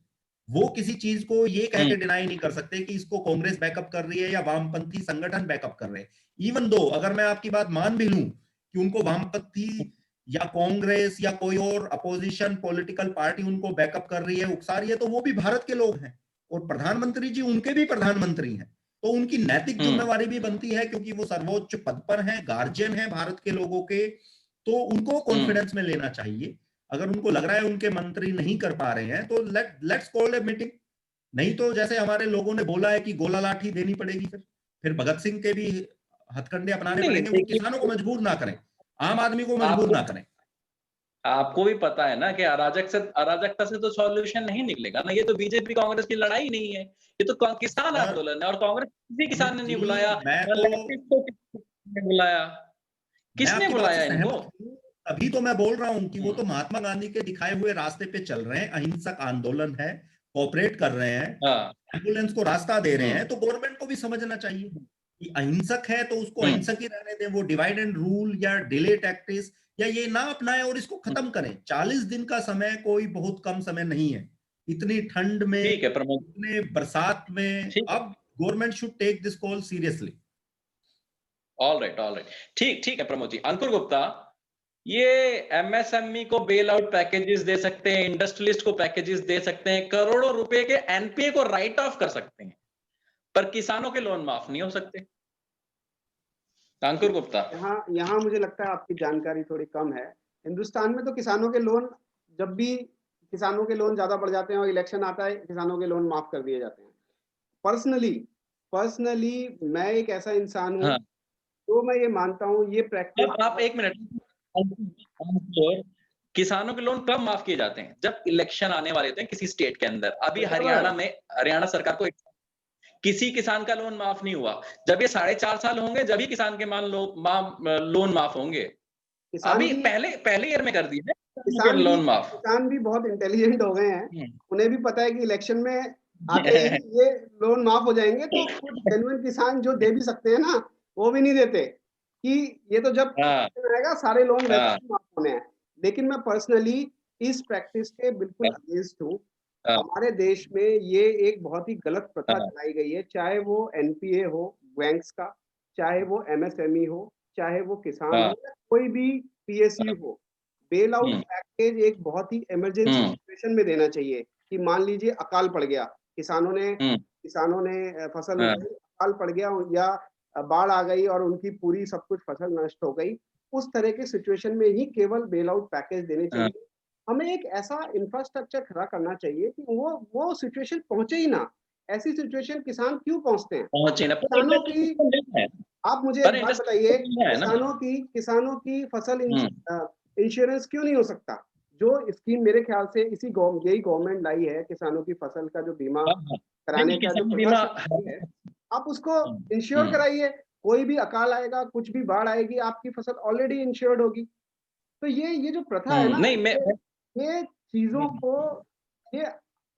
वो किसी चीज को ये कह के डिनाई नहीं कर सकते कि इसको कांग्रेस बैकअप कर रही है या वामपंथी संगठन बैकअप कर रहे हैं। इवन दो अगर मैं आपकी बात मान भी लूं कि उनको वामपंथी या कांग्रेस या कोई और अपोजिशन पॉलिटिकल पार्टी उनको बैकअप कर रही है, उकसा रही है, तो वो भी भारत के लोग हैं, और प्रधानमंत्री जी उनके भी प्रधानमंत्री हैं। तो उनकी नैतिक जिम्मेवारी भी बनती है, क्योंकि वो सर्वोच्च पद पर हैं, गार्जियन हैं भारत के लोगों के, तो उनको कॉन्फिडेंस में लेना चाहिए। अगर उनको लग रहा है उनके मंत्री नहीं कर पा रहे हैं तो लेट्स कॉल ए मीटिंग। नहीं तो जैसे हमारे लोगों ने बोला है कि गोला लाठी देनी पड़ेगी, फिर भगत सिंह के भी हथकंडे अपनाने पड़ेंगे। वो किसानों को मजबूर ना करें, आम आदमी को मजबूर ना करें। आपको भी पता है ना कि अराजकता से तो सॉल्यूशन नहीं निकलेगा ना। ये तो बीजेपी कांग्रेस की लड़ाई नहीं है, ये तो किसान आंदोलन है, और कांग्रेस किसी किसान ने नहीं बुलाया, किसने बुलाया इनको? अभी तो मैं बोल रहा हूं कि वो तो महात्मा गांधी के दिखाए हुए रास्ते पे चल रहे हैं, अहिंसक आंदोलन है, कोऑपरेट कर रहे हैं, एम्बुलेंस को रास्ता दे रहे हैं। तो गवर्नमेंट को भी समझना चाहिए कि अहिंसक है तो उसको अहिंसक ही रहने दें। वो डिवाइड एंड रूल या डिले टैक्टिस या ये ना अपनाएं और इसको खत्म करें। 40 दिन का समय कोई बहुत कम समय नहीं है, इतनी ठंड में, इतने बरसात में। अब government should take this call seriously. All right, ठीक है प्रमोद जी। अंकुर गुप्ता, ये एमएसएमई को बेल आउट पैकेजेस दे सकते हैं, इंडस्ट्रियलिस्ट को पैकेजेस दे सकते हैं, करोड़ों रुपए के एनपीए को राइट ऑफ कर सकते हैं, पर किसानों के लोन माफ नहीं हो सकते। अंकुर गुप्ता, यहाँ मुझे लगता है आपकी जानकारी थोड़ी कम है। हिंदुस्तान में तो किसानों के लोन, जब भी किसानों के लोन ज्यादा बढ़ जाते हैं और इलेक्शन आता है, किसानों के लोन माफ कर दिए जाते हैं। पर्सनली मैं एक ऐसा इंसान हूँ तो मैं ये मानता हूँ ये प्रैक्टिस। आप 1 मिनट, किसानों के लोन कब माफ किए जाते हैं? जब इलेक्शन आने वाले होते हैं किसी स्टेट के अंदर। अभी हरियाणा सरकार को किसी किसान का लोन माफ नहीं हुआ। जब ये 4.5 साल होंगे जब ही किसान के लोन माफ होंगे। अभी पहले ईयर में कर दिए लोन माफ। किसान भी बहुत इंटेलिजेंट हो गए हैं, उन्हें भी पता है कि इलेक्शन में आते ही ये लोन माफ हो जाएंगे। तो जेन्युइन किसान जो दे भी सकते हैं ना, वो भी नहीं देते। कि ये तो जब हाँ, आएगा सारे लोन वैसे हाँ, ही माफ होने हैं। लेकिन मैं पर्सनली इस प्रैक्टिस के बिल्कुल अगेंस्ट हूँ। हाँ, हमारे देश में ये एक बहुत ही गलत प्रथा हाँ, चलाई गई है, चाहे वो एनपीए हो बैंक्स का, चाहे वो एमएसएमई हो, चाहे वो किसान हाँ, हो या कोई भी पीएसयू हाँ, हो। बेल आउट हम्म, पैकेज एक बहुत ही इमरजेंसी हम्म, सिचुएशन में देना चाहिए कि मान लीजिए अकाल पड़ गया, हम्म, किसानों ने फसल हाँ, उगाई, अकाल पड़ गया या बाढ़ आ गई और उनकी पूरी सब कुछ फसल नष्ट हो गई। उस तरह के सिचुएशन में ही केवल बेल आउट पैकेज देने हाँ, चाहिए। हमें एक ऐसा इंफ्रास्ट्रक्चर खड़ा करना चाहिए कि वो सिचुएशन पहुंचे ही ना। ऐसी सिचुएशन किसान क्यों पहुंचते हैं? पहुंचे ना, पर किसानों इंडस्ट्री की, को मिलना है, आप मुझे पर एक बात इंडस्ट्री को बताइए, मिलना है ना। किसानों की फसल हम्म, इंश्योरेंस क्यों नहीं हो सकता? जो स्कीम मेरे ख्याल से यही गवर्नमेंट लाई है, किसानों की फसल का जो बीमा हाँ, हाँ, नहीं कराने नहीं, का जो किसान प्रथा बीमा शुरू है। की है, आप उसको इंश्योर हम्म, कराइए। कोई भी अकाल आएगा, कुछ भी बाढ़ आएगी, आपकी फसल ऑलरेडी इंश्योर्ड होगी। तो ये जो प्रथा है ना, नहीं मैं ये चीजों हम्म, को, ये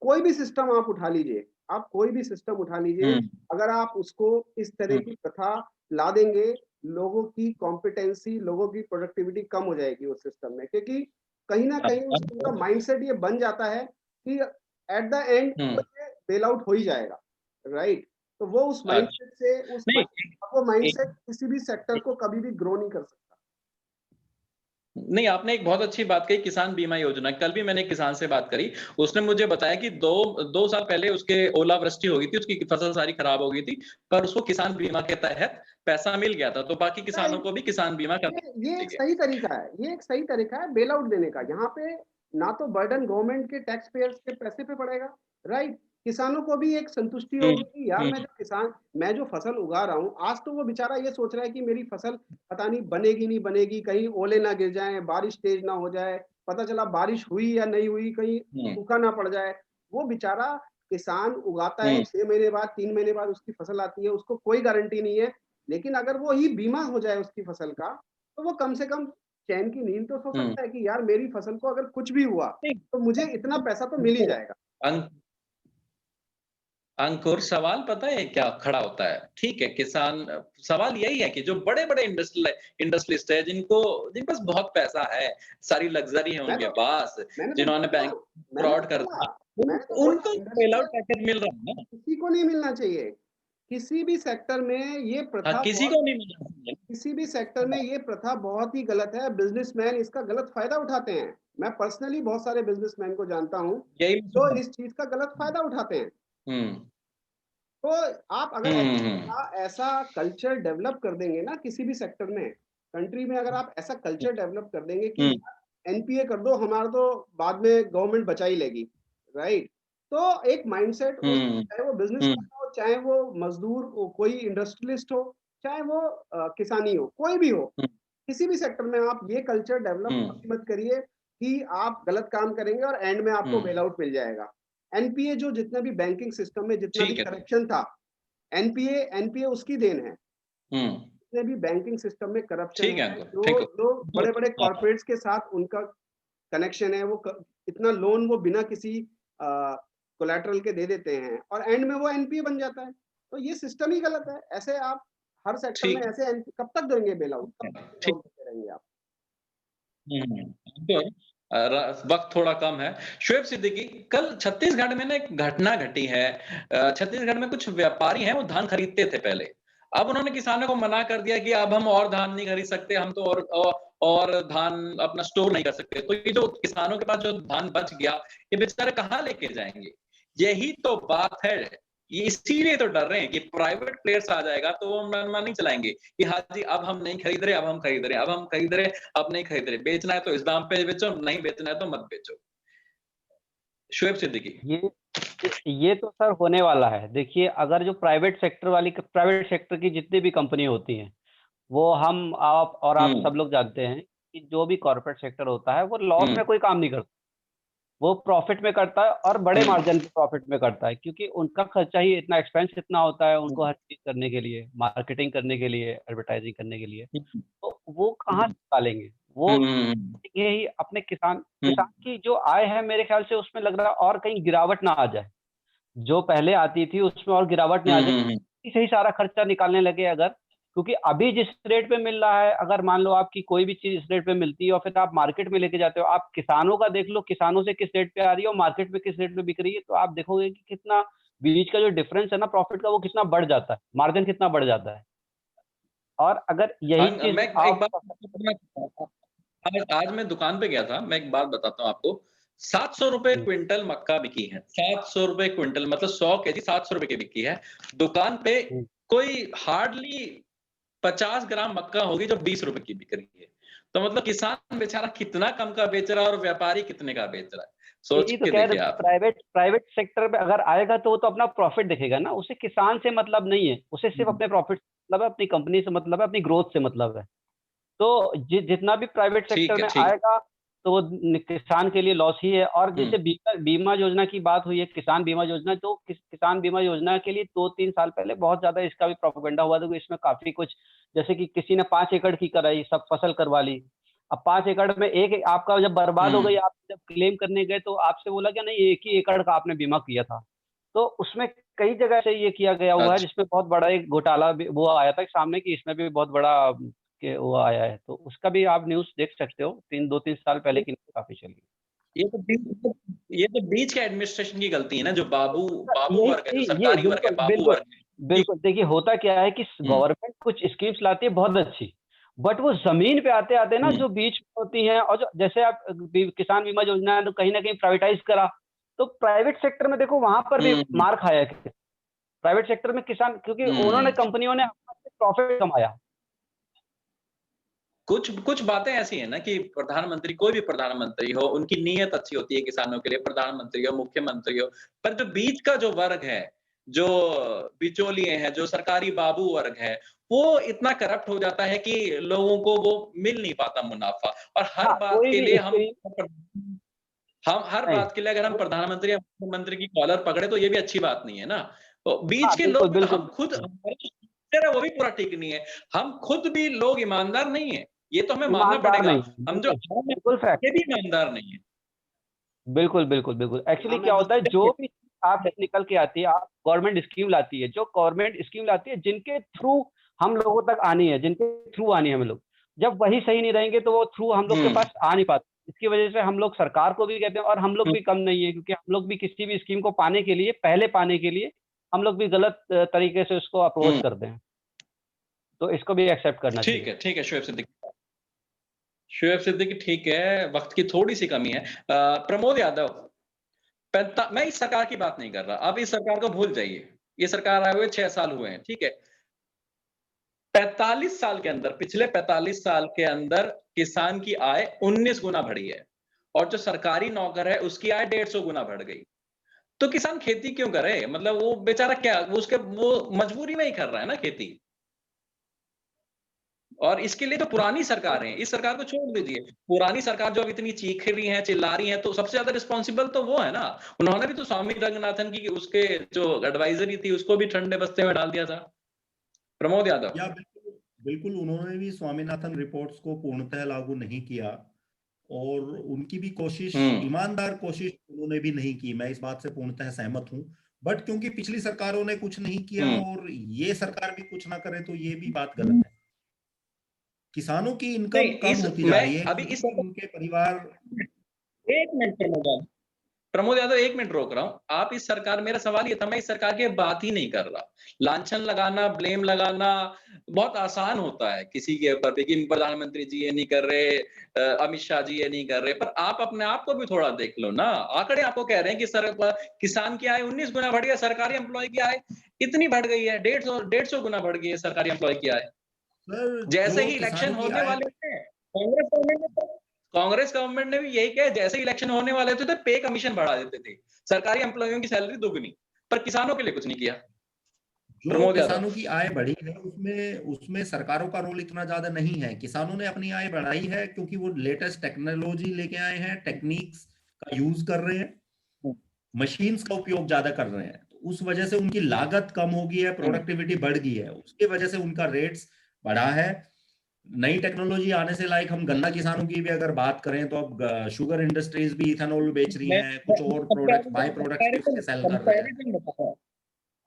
कोई भी सिस्टम आप उठा लीजिए, आप कोई भी सिस्टम उठा लीजिए, हम्म, अगर आप उसको इस तरह हम्म, की प्रथा ला देंगे, लोगों की कॉम्पिटेंसी, लोगों की प्रोडक्टिविटी कम हो जाएगी उस सिस्टम में, क्योंकि कहीं ना हाँ, कहीं हाँ, उसका पूरा माइंडसेट ये बन जाता है कि at the end hmm, bail out हो ही जाएगा, राइट? तो वो उस अच्छा, माइंडसेट से नहीं वो माइंडसेट एक, किसी भी सेक्टर को कभी भी ग्रो नहीं कर सकता। नहीं, आपने एक बहुत अच्छी बात कही, किसान बीमा योजना। कल भी मैंने एक किसान से बात करी, उसने मुझे बताया कि 2 साल पहले उसके ओलावृष्टि हो गई थी, उसकी फसल सारी खराब हो गई थी, पर उसको किसान बीमा के तहत पैसा मिल गया था, तो बाकी किसानों को भी किसान बीमा करना ये एक चाहिए। सही तरीका है, ये एक सही तरीका है बेल आउट देने का। यहाँ पे ना तो बर्डन गवर्नमेंट के टैक्स पेयर्स के पैसे पे पड़ेगा, राइट? किसानों को भी एक संतुष्टि होगी कि यार हम्म, मैं जो फसल उगा रहा हूँ, आज तो वो बेचारा ये सोच रहा है कि मेरी फसल पता नहीं बनेगी नहीं बनेगी, कहीं ओले ना गिर जाए, बारिश तेज ना हो जाए, पता चला बारिश हुई या नहीं हुई, कहीं हम्म, सूखा ना पड़ जाए। वो बेचारा किसान उगाता है, हम्म, 6 महीने बाद, 3 महीने बाद उसकी फसल आती है, उसको कोई गारंटी नहीं है। लेकिन अगर वो ही बीमा हो जाए उसकी फसल का, तो वो कम से कम चैन की नींद तो सो हम्म, सकता है कि यार मेरी फसल को अगर कुछ भी हुआ तो मुझे इतना पैसा तो मिल ही जाएगा। नहीं, अंकुर, सवाल पता है क्या खड़ा होता है? ठीक है, किसान, सवाल यही है कि जो बड़े-बड़े इंडस्ट्रियलिस्ट है, जिनके पास बहुत पैसा है, सारी लग्जरी है मैं उनके तो पास, मैंने तो जिन्होंने बोला बैंक मैंने फ्रॉड तो कर बोला दिया, उनको बेल आउट इंडस्ट्रियल पैकेज मिल रहा है ना। किसी को नहीं मिलना चाहिए। किसी भी सेक्टर में ये हाँ, प्रथा किसी बहुत को नहीं मिलना चाहिए। किसी भी सेक्टर में ये प्रथा बहुत ही गलत है। बिजनेसमैन इसका गलत फायदा उठाते हैं। मैं पर्सनली बहुत सारे बिजनेसमैन को जानता हूँ यही मैं जो सुन इस चीज का गलत फायदा उठाते हैं। हुँ, तो आप अगर हुँ, हुँ, ऐसा कल्चर डेवलप कर देंगे ना किसी भी सेक्टर में, कंट्री में, अगर आप ऐसा कल्चर डेवलप कर देंगे कि हुँ, एनपीए कर दो, हमारा तो बाद में गवर्नमेंट बचा ही लेगी, राइट? तो एक माइंडसेट हुँ, चाहे वो बिजनेस हुँ, हो, चाहे वो मजदूर हो, कोई इंडस्ट्रियलिस्ट हो, चाहे वो किसानी हो, कोई भी हो, हुँ, किसी भी सेक्टर में आप ये कल्चर डेवलप हुँ, कभी मत करिए कि आप गलत काम करेंगे और एंड में आपको बेल हुँ, आउट मिल जाएगा। एनपीए जो जितना भी बैंकिंग सिस्टम में जितना भी ठीक है। करप्शन था, एनपीए उसकी देन है। हुँ, जितने भी बैंकिंग सिस्टम में करप्शन ठीक है है, अंकुर, जो ठीक है। जो तो बड़े-बड़े कॉर्पोरेट्स के साथ उनका कनेक्शन है, इतना लोन वो बिना किसी कोलैटरल के दे देते हैं और एंड में वो एनपीए बन जाता है। तो ये सिस्टम ही गलत है। ऐसे आप हर सेक्टर में ठीक ऐसे कब तक देंगे बेल आउट? कब है, तक बेल ठीक। आउट देते रहेंगे आप? हुँ, तो वक़्त थोड़ा कम है। शुएब सिद्दीकी, कल छत्तीसगढ़ में ना एक घटना घटी है। छत्तीसगढ़ में कुछ व्यापारी हैं, वो धान खरीदते थे पहले। अब उन्होंने किसानों को मना कर दिया कि अब हम और धान नहीं खरीद सकते, हम तो और धान अपना स्टोर नहीं कर सकते। तो ये जो किसानों के पास जो धान बच गया, ये बेचारे कहाँ लेके जाएँगे? यही तो बात है। ये इसीलिए तो डर रहे हैं कि प्राइवेट प्लेयर्स आ जाएगा तो वो मनमानी चलाएँगे कि हाँ जी, अब हम नहीं खरीद रहे, अब हम खरीद रहे हैं, अब हम खरीद रहे हैं, अब नहीं खरीद रहे। बेचना है तो इस दाम पे बेचो, नहीं बेचना है तो मत बेचो। शुएब सिद्दीकी। ये ये तो सर होने वाला है। देखिए, अगर जो प्राइवेट सेक्टर की जितनी भी कंपनी होती हैं, वो आप हुँ, सब लोग जानते हैं कि जो भी कॉर्पोरेट सेक्टर होता है, वो लॉस हुँ, में कोई काम नहीं करता। वो प्रॉफ़िट में करता है और बड़े हुँ, मार्जिन पे प्रॉफ़िट में करता है, क्योंकि उनका खर्चा ही इतना एक्सपेंस इतना होता है हुँ, उनको हर चीज़ करने के लिए, मार्केटिंग करने के लिए, एडवर्टाइज़िंग करने के लिए। हुँ, तो वो कहाँ से निकालेंगे? हुँ, वो हुँ, यही अपने हुँ, किसान की जो आय है मेरे ख़्याल से उसमें लग रहा है और कहीं गिरावट ना आ जाए। जो पहले आती थी उसमें और गिरावट ना हुँ, आ जाए। हुँ, हुँ, इसे ही सारा खर्चा निकालने लगे अगर, क्योंकि अभी जिस रेट पे मिल रहा है, अगर मान लो आपकी कोई भी चीज इस रेट पे मिलती है और फिर आप मार्केट में लेके जाते हो, आप किसानों का देख लो, किसानों से किस रेट पे आ रही है और मार्केट में किस रेट पे बिक रही है, तो आप देखोगे कि कितना बीच का जो डिफरेंस है ना प्रॉफिट का, वो कितना बढ़ जाता है, मार्जिन कितना बढ़ जाता है। और अगर यही चीज मैं एक आप बात, आज मैं दुकान पे गया था, मैं एक बात बताता हूँ आपको। 700 रुपए क्विंटल मक्का बिकी है, 700 रुपए क्विंटल, मतलब 100 केजी 700 रुपए की बिकी है। दुकान पे कोई हार्डली 50 ग्राम मक्का होगी जो 20 रुपए की बिक रही है। तो मतलब किसान बेचारा कितना कम का बेच रहा है और व्यापारी कितने का बेच रहा है, सोच यही तो के कह देखिए रहे, आप। प्राइवेट सेक्टर में अगर आएगा तो वो तो अपना प्रॉफिट देखेगा ना, उसे किसान से मतलब नहीं है, उसे सिर्फ अपने प्रॉफिट से मतलब है, अपनी कंपनी से मतलब है, अपनी ग्रोथ से मतलब है। तो जितना भी प्राइवेट सेक्टर में ठीक आएगा तो वो किसान के लिए लॉस ही है। और है। जैसे बीमा बीमा योजना की बात हुई है, किसान बीमा योजना, तो किसान बीमा योजना के लिए 2-3 साल पहले बहुत ज्यादा इसका भी प्रोपेगेंडा हुआ था कि इसमें काफी कुछ, जैसे कि किसी ने 5 एकड़ की कराई, सब फसल करवा ली। अब 5 एकड़ में एक आपका जब बर्बाद हो गई, आप जब क्लेम करने गए तो आपसे बोला क्या नहीं, 1 ही एकड़ का आपने बीमा किया था। तो उसमें कई जगह से ये किया गया हुआ है, अच्छा, जिसमें बहुत बड़ा एक घोटाला भी वो आया था सामने कि इसमें भी बहुत बड़ा के वो आया है। तो उसका भी आप न्यूज़ देख सकते हो, 2-3 साल पहले की न्यूज़ काफ़ी चली। ये तो बीच के एडमिनिस्ट्रेशन की गलती है ना, जो बाबू बाबू यही वर्ग है, जो ये सरकारी वर्ग है, बिल्कुल, बाबू बिल्कुल, वर्ग है। बिल्कुल। देखिए होता क्या है कि हम्म, गवर्नमेंट कुछ स्कीम्स लाती है बहुत अच्छी, बट वो ज़मीन पे आते-आते ना हम्म, जो बीच में होती हैं, और जो जैसे आप किसान बीमा योजना है तो कहीं न कहीं प्राइवेटाइज़ करा, तो प्राइवेट सेक्टर में देखो वहाँ पर भी हम्म, मार खाया है। प्राइवेट सेक्टर में किसान, क्योंकि उन्होंने, हम्म। कंपनियों ने अपना प्रॉफिट कमाया। कुछ कुछ बातें ऐसी हैं ना कि प्रधानमंत्री, कोई भी प्रधानमंत्री हो, उनकी नीयत अच्छी होती है किसानों के लिए, प्रधानमंत्री हो, मुख्यमंत्री हो, पर जो बीच का जो वर्ग है, जो बिचौलिए हैं, जो सरकारी बाबू वर्ग है, वो इतना करप्ट हो जाता है कि लोगों को वो मिल नहीं पाता मुनाफा। और हर हाँ, बात कोई के भी लिए स्कीम हम हर नहीं। बात के लिए अगर हम प्रधानमंत्री या मुख्यमंत्री की कॉलर पकड़े तो ये भी अच्छी बात नहीं है ना। तो बीच हाँ, के बिल्कुल, लोग, बिल्कुल, हम खुद, बिल्कुल। हमारा जो structure है वो भी पूरा ठीक नहीं है। हम खुद भी लोग ईमानदार नहीं है, ये तो हमें मानना ईमानदार पड़ेगा। नहीं, हम जो बिल्कुल, आम हैं, बिल्कुल फैक्ट। ये भी ईमानदार नहीं है। बिल्कुल, बिल्कुल, बिल्कुल। एक्चुअली यहाँ क्या मैं बस होता है, जो भी आप निकल के आती है, आप गवर्नमेंट स्कीम लाती है, जो गवर्नमेंट स्कीम लाती है, जिनके थ्रू हम लोगों तक आनी है, जिनके थ्रू आनी है हम लोग, जब वही सही नहीं रहेंगे तो वो थ्रू हम लोग के हुँ, पास आ नहीं पाते। इसकी वजह से हम लोग सरकार को भी कहते हैं, और हम लोग हुँ, भी कम नहीं है, क्योंकि हम लोग भी किसी भी स्कीम को पाने के लिए, पहले पाने के लिए, हम लोग भी गलत तरीके से उसको अप्रोच हुँ। करते हैं। तो इसको भी एक्सेप्ट करना चाहिए। ठीक है शोएब सिद्दीकी। शोएब सिद्दीकी ठीक है, वक़्त की थोड़ी-सी कमी है। प्रमोद यादव, मैं इस सरकार की बात नहीं कर रहा। आप इस सरकार को भूल जाइए। ये सरकार आए हुए 6 साल हुए हैं, ठीक है? 45 साल के अंदर, पिछले 45 साल के अंदर किसान की आय 19 गुना बढ़ी है और जो सरकारी नौकर है उसकी आय 150 गुना बढ़ गई। तो किसान खेती क्यों करे? मतलब वो बेचारा क्या, वो मजबूरी में ही कर रहा है ना खेती। और इसके लिए तो पुरानी सरकार है, इस सरकार को छोड़ दीजिए। पुरानी सरकार जो अब इतनी चीख रही है, चिल्ला रही है, तो सबसे ज्यादा रिस्पॉन्सिबल तो वो है ना। उन्होंने भी तो स्वामी रंगनाथन की, उसके जो एडवाइजरी थी, उसको भी ठंडे बस्ते में डाल दिया था। प्रमोद यादव। या बिल्कुल, बिल्कुल उन्होंने भी स्वामीनाथन रिपोर्ट्स को पूर्णतः लागू नहीं किया, और उनकी भी कोशिश, हम्म, ईमानदार कोशिश उन्होंने भी नहीं की। मैं इस बात से पूर्णतः सहमत हूं। बट क्योंकि पिछली सरकारों ने कुछ नहीं किया हम्म। और ये सरकार भी कुछ ना करे, तो ये भी बात गलत है। किसानों की इनकम नहीं, कम इस होती जा मैं रही है अभी इस क्योंकि उनके परिवार। एक मिनट प्रमोद यादव, 1 मिनट रोक रहा हूँ। आप इस सरकार, मेरा सवाल ये था, मैं इस सरकार की बात ही नहीं कर रहा। लांछन लगाना, ब्लेम लगाना बहुत आसान होता है किसी के ऊपर भी कि प्रधानमंत्री जी ये नहीं कर रहे, अमित शाह जी ये नहीं कर रहे, पर आप अपने आप को भी थोड़ा देख लो ना। आंकड़े आपको कह रहे हैं कि किसान की आय 19 गुना बढ़ गई है, सरकारी एम्प्लॉय की आय इतनी बढ़ गई है, 150 गुना बढ़ गई है सरकारी एम्प्लॉय की आय। सर, जैसे जो ही इलेक्शन किसानों की होने आय, वाले थे, कांग्रेस गवर्नमेंट ने भी यही कहा, जैसे ही इलेक्शन होने वाले थे तो पे कमीशन बढ़ा देते थे, सरकारी एम्प्लॉइयों की सैलरी दुगनी, पर किसानों के लिए कुछ नहीं किया। जो प्रमोद यादव। किसानों की आय बढ़ी है, उसमें उसमें सरकारों का रोल इतना ज्यादा नहीं है। किसानों ने अपनी आय बढ़ाई है क्योंकि वो लेटेस्ट टेक्नोलॉजी लेके आए हैं, टेक्निक्स का यूज कर रहे हैं, मशीन्स का उपयोग ज्यादा कर रहे हैं, तो उस वजह से उनकी लागत कम हो गई है, हम्म, प्रोडक्टिविटी बढ़ गई है, उसके वजह से उनका रेट्स बढ़ा है। नई टेक्नोलॉजी आने से, लाइक हम गन्ना किसानों की भी अगर बात करें, तो अब शुगर इंडस्ट्रीज भी इथेनॉल बेच रही मैं हैं, कुछ और सबसे प्रोडक्ट्स, आगे बाय प्रोडक्ट्स भी कंपैरिजन उसके सेल कर रहे हैं। कंपैरिजन बताता हूँ।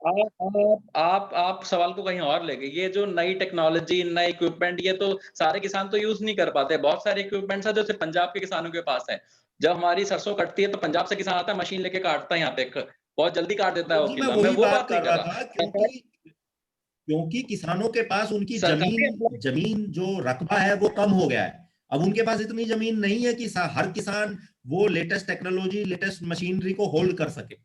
आप सवाल को कहीं और ले गए। ये जो नई टेक्नोलॉजी, नए इक्विपमेंट, ये तो सारे किसान तो यूज़ नहीं कर पाते। बहुत सारे इक्विपमेंट्स हैं जो सिर्फ़ पंजाब के किसानों के पास है। जब हमारी सरसों कटती है तो पंजाब से किसान आता है, मशीन लेके काटता है यहाँ पे, क बहुत जल्दी काट देता है वो जी, मैं किला। मैं वही वो बात बात नहीं कर कर रहा रहा। था, सरकार क्योंकि किसानों के पास उनकी सरकारी जमीन एम्प्लॉयी जमीन जो रकबा है वो कम हो गया है। अब उनके पास इतनी जमीन नहीं है कि हर किसान वो लेटेस्ट टेक्नोलॉजी, लेटेस्ट मशीनरी को होल्ड कर सके,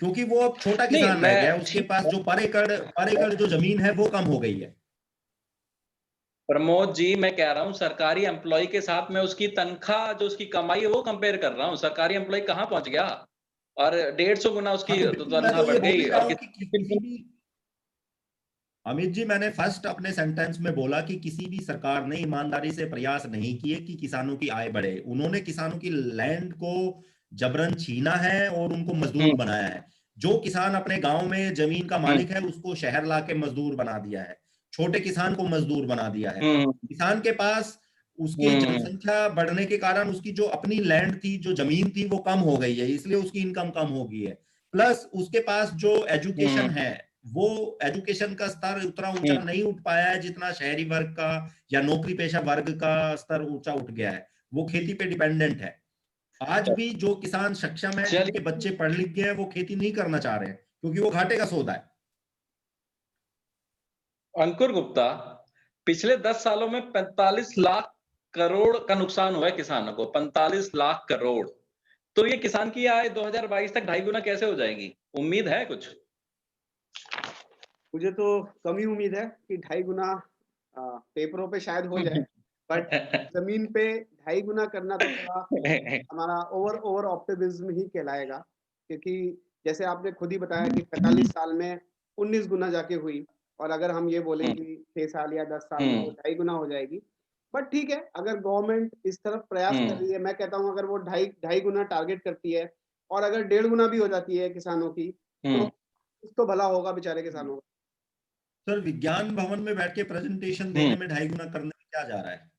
क्योंकि वो अब छोटा नहीं, किसान रह गया है, मैं उसके ठीक पास है। जो पर एकड़ जो जमीन है वो कम हो गई है। प्रमोद जी, मैं कह रहा हूँ सरकारी एम्प्लॉयी के साथ मैं उसकी तनख्वाह, जो उसकी कमाई है वो कंपेयर कर रहा हूँ। सरकारी एम्प्लॉयी कहाँ पहुँच गया? और 150 गुना हाँ, उसकी तो तो बिल्कुल मैं तनख्वाह तो ये बढ़ बोल गई ही रहा और हूँ कि किसी किसी भी, अमित जी, मैंने फर्स्ट अपने सेंटेंस में बोला कि किसी भी सरकार ने ईमानदारी से प्रयास नहीं किए कि किसानों की आय बढ़े। उन्होंने किसानों की लैंड को जबरन छीना है और उनको मजदूर हुँ, बनाया है। जो किसान अपने गांव में जमीन का हुँ, मालिक है उसको शहर लाके मजदूर बना दिया है, छोटे किसान को मजदूर बना दिया है। हुँ, किसान के पास उसकी हुँ, जनसंख्या बढ़ने के कारण उसकी जो अपनी लैंड थी, जो जमीन थी, वो कम हो गई है, इसलिए उसकी इनकम कम हो गई है। प्लस उसके पास जो एजुकेशन हुँ, है, वो एजुकेशन का स्तर उतना ऊंचा हुँ। नहीं उठ पाया है जितना शहरी वर्ग का या नौकरी पेशा वर्ग का स्तर ऊंचा उठ गया है। वो खेती पे डिपेंडेंट है। आज भी जो किसान सक्षम है, जिनके चलिए, बच्चे पढ़ लिख गए हैं, वो खेती नहीं करना चाह रहे हैं क्योंकि वो घाटे का सौदा है। अंकुर गुप्ता, पिछले 10 सालों में 45 लाख करोड़ का नुकसान हुआ है किसानों को, 45 लाख करोड़। तो ये किसान की आय 2022 तक 2.5 गुना कैसे हो जाएगी? उम्मीद है कुछ? मुझे तो कम ही उम्मीद है कि 2.5 गुना पेपरों पे शायद हो जाए, बट ज़मीन पे 2.5 गुना करना तो थोड़ा हमारा ओवर ऑप्टिमिज्म ही कहलाएगा, क्योंकि जैसे आपने खुद ही बताया कि 45 साल में 19 गुना जाके हुई, और अगर हम ये बोलें हुँ, कि 6 साल या 10 साल में वो हुँ, 2.5 गुना हो जाएगी। बट ठीक है, अगर गवर्नमेंट इस तरफ प्रयास कर रही हुँ, है, मैं कहता हूँ अगर वो ढाई गुना टारगेट करती है और अगर 1.5 गुना भी हो जाती है किसानों की, तो हुँ, कुछ तो भला होगा बेचारे किसानों का। सर, विज्ञान भवन में बैठ के प्रेजेंटेशन हुँ। देने में 2.5 गुना करने में क्या जा रहा है?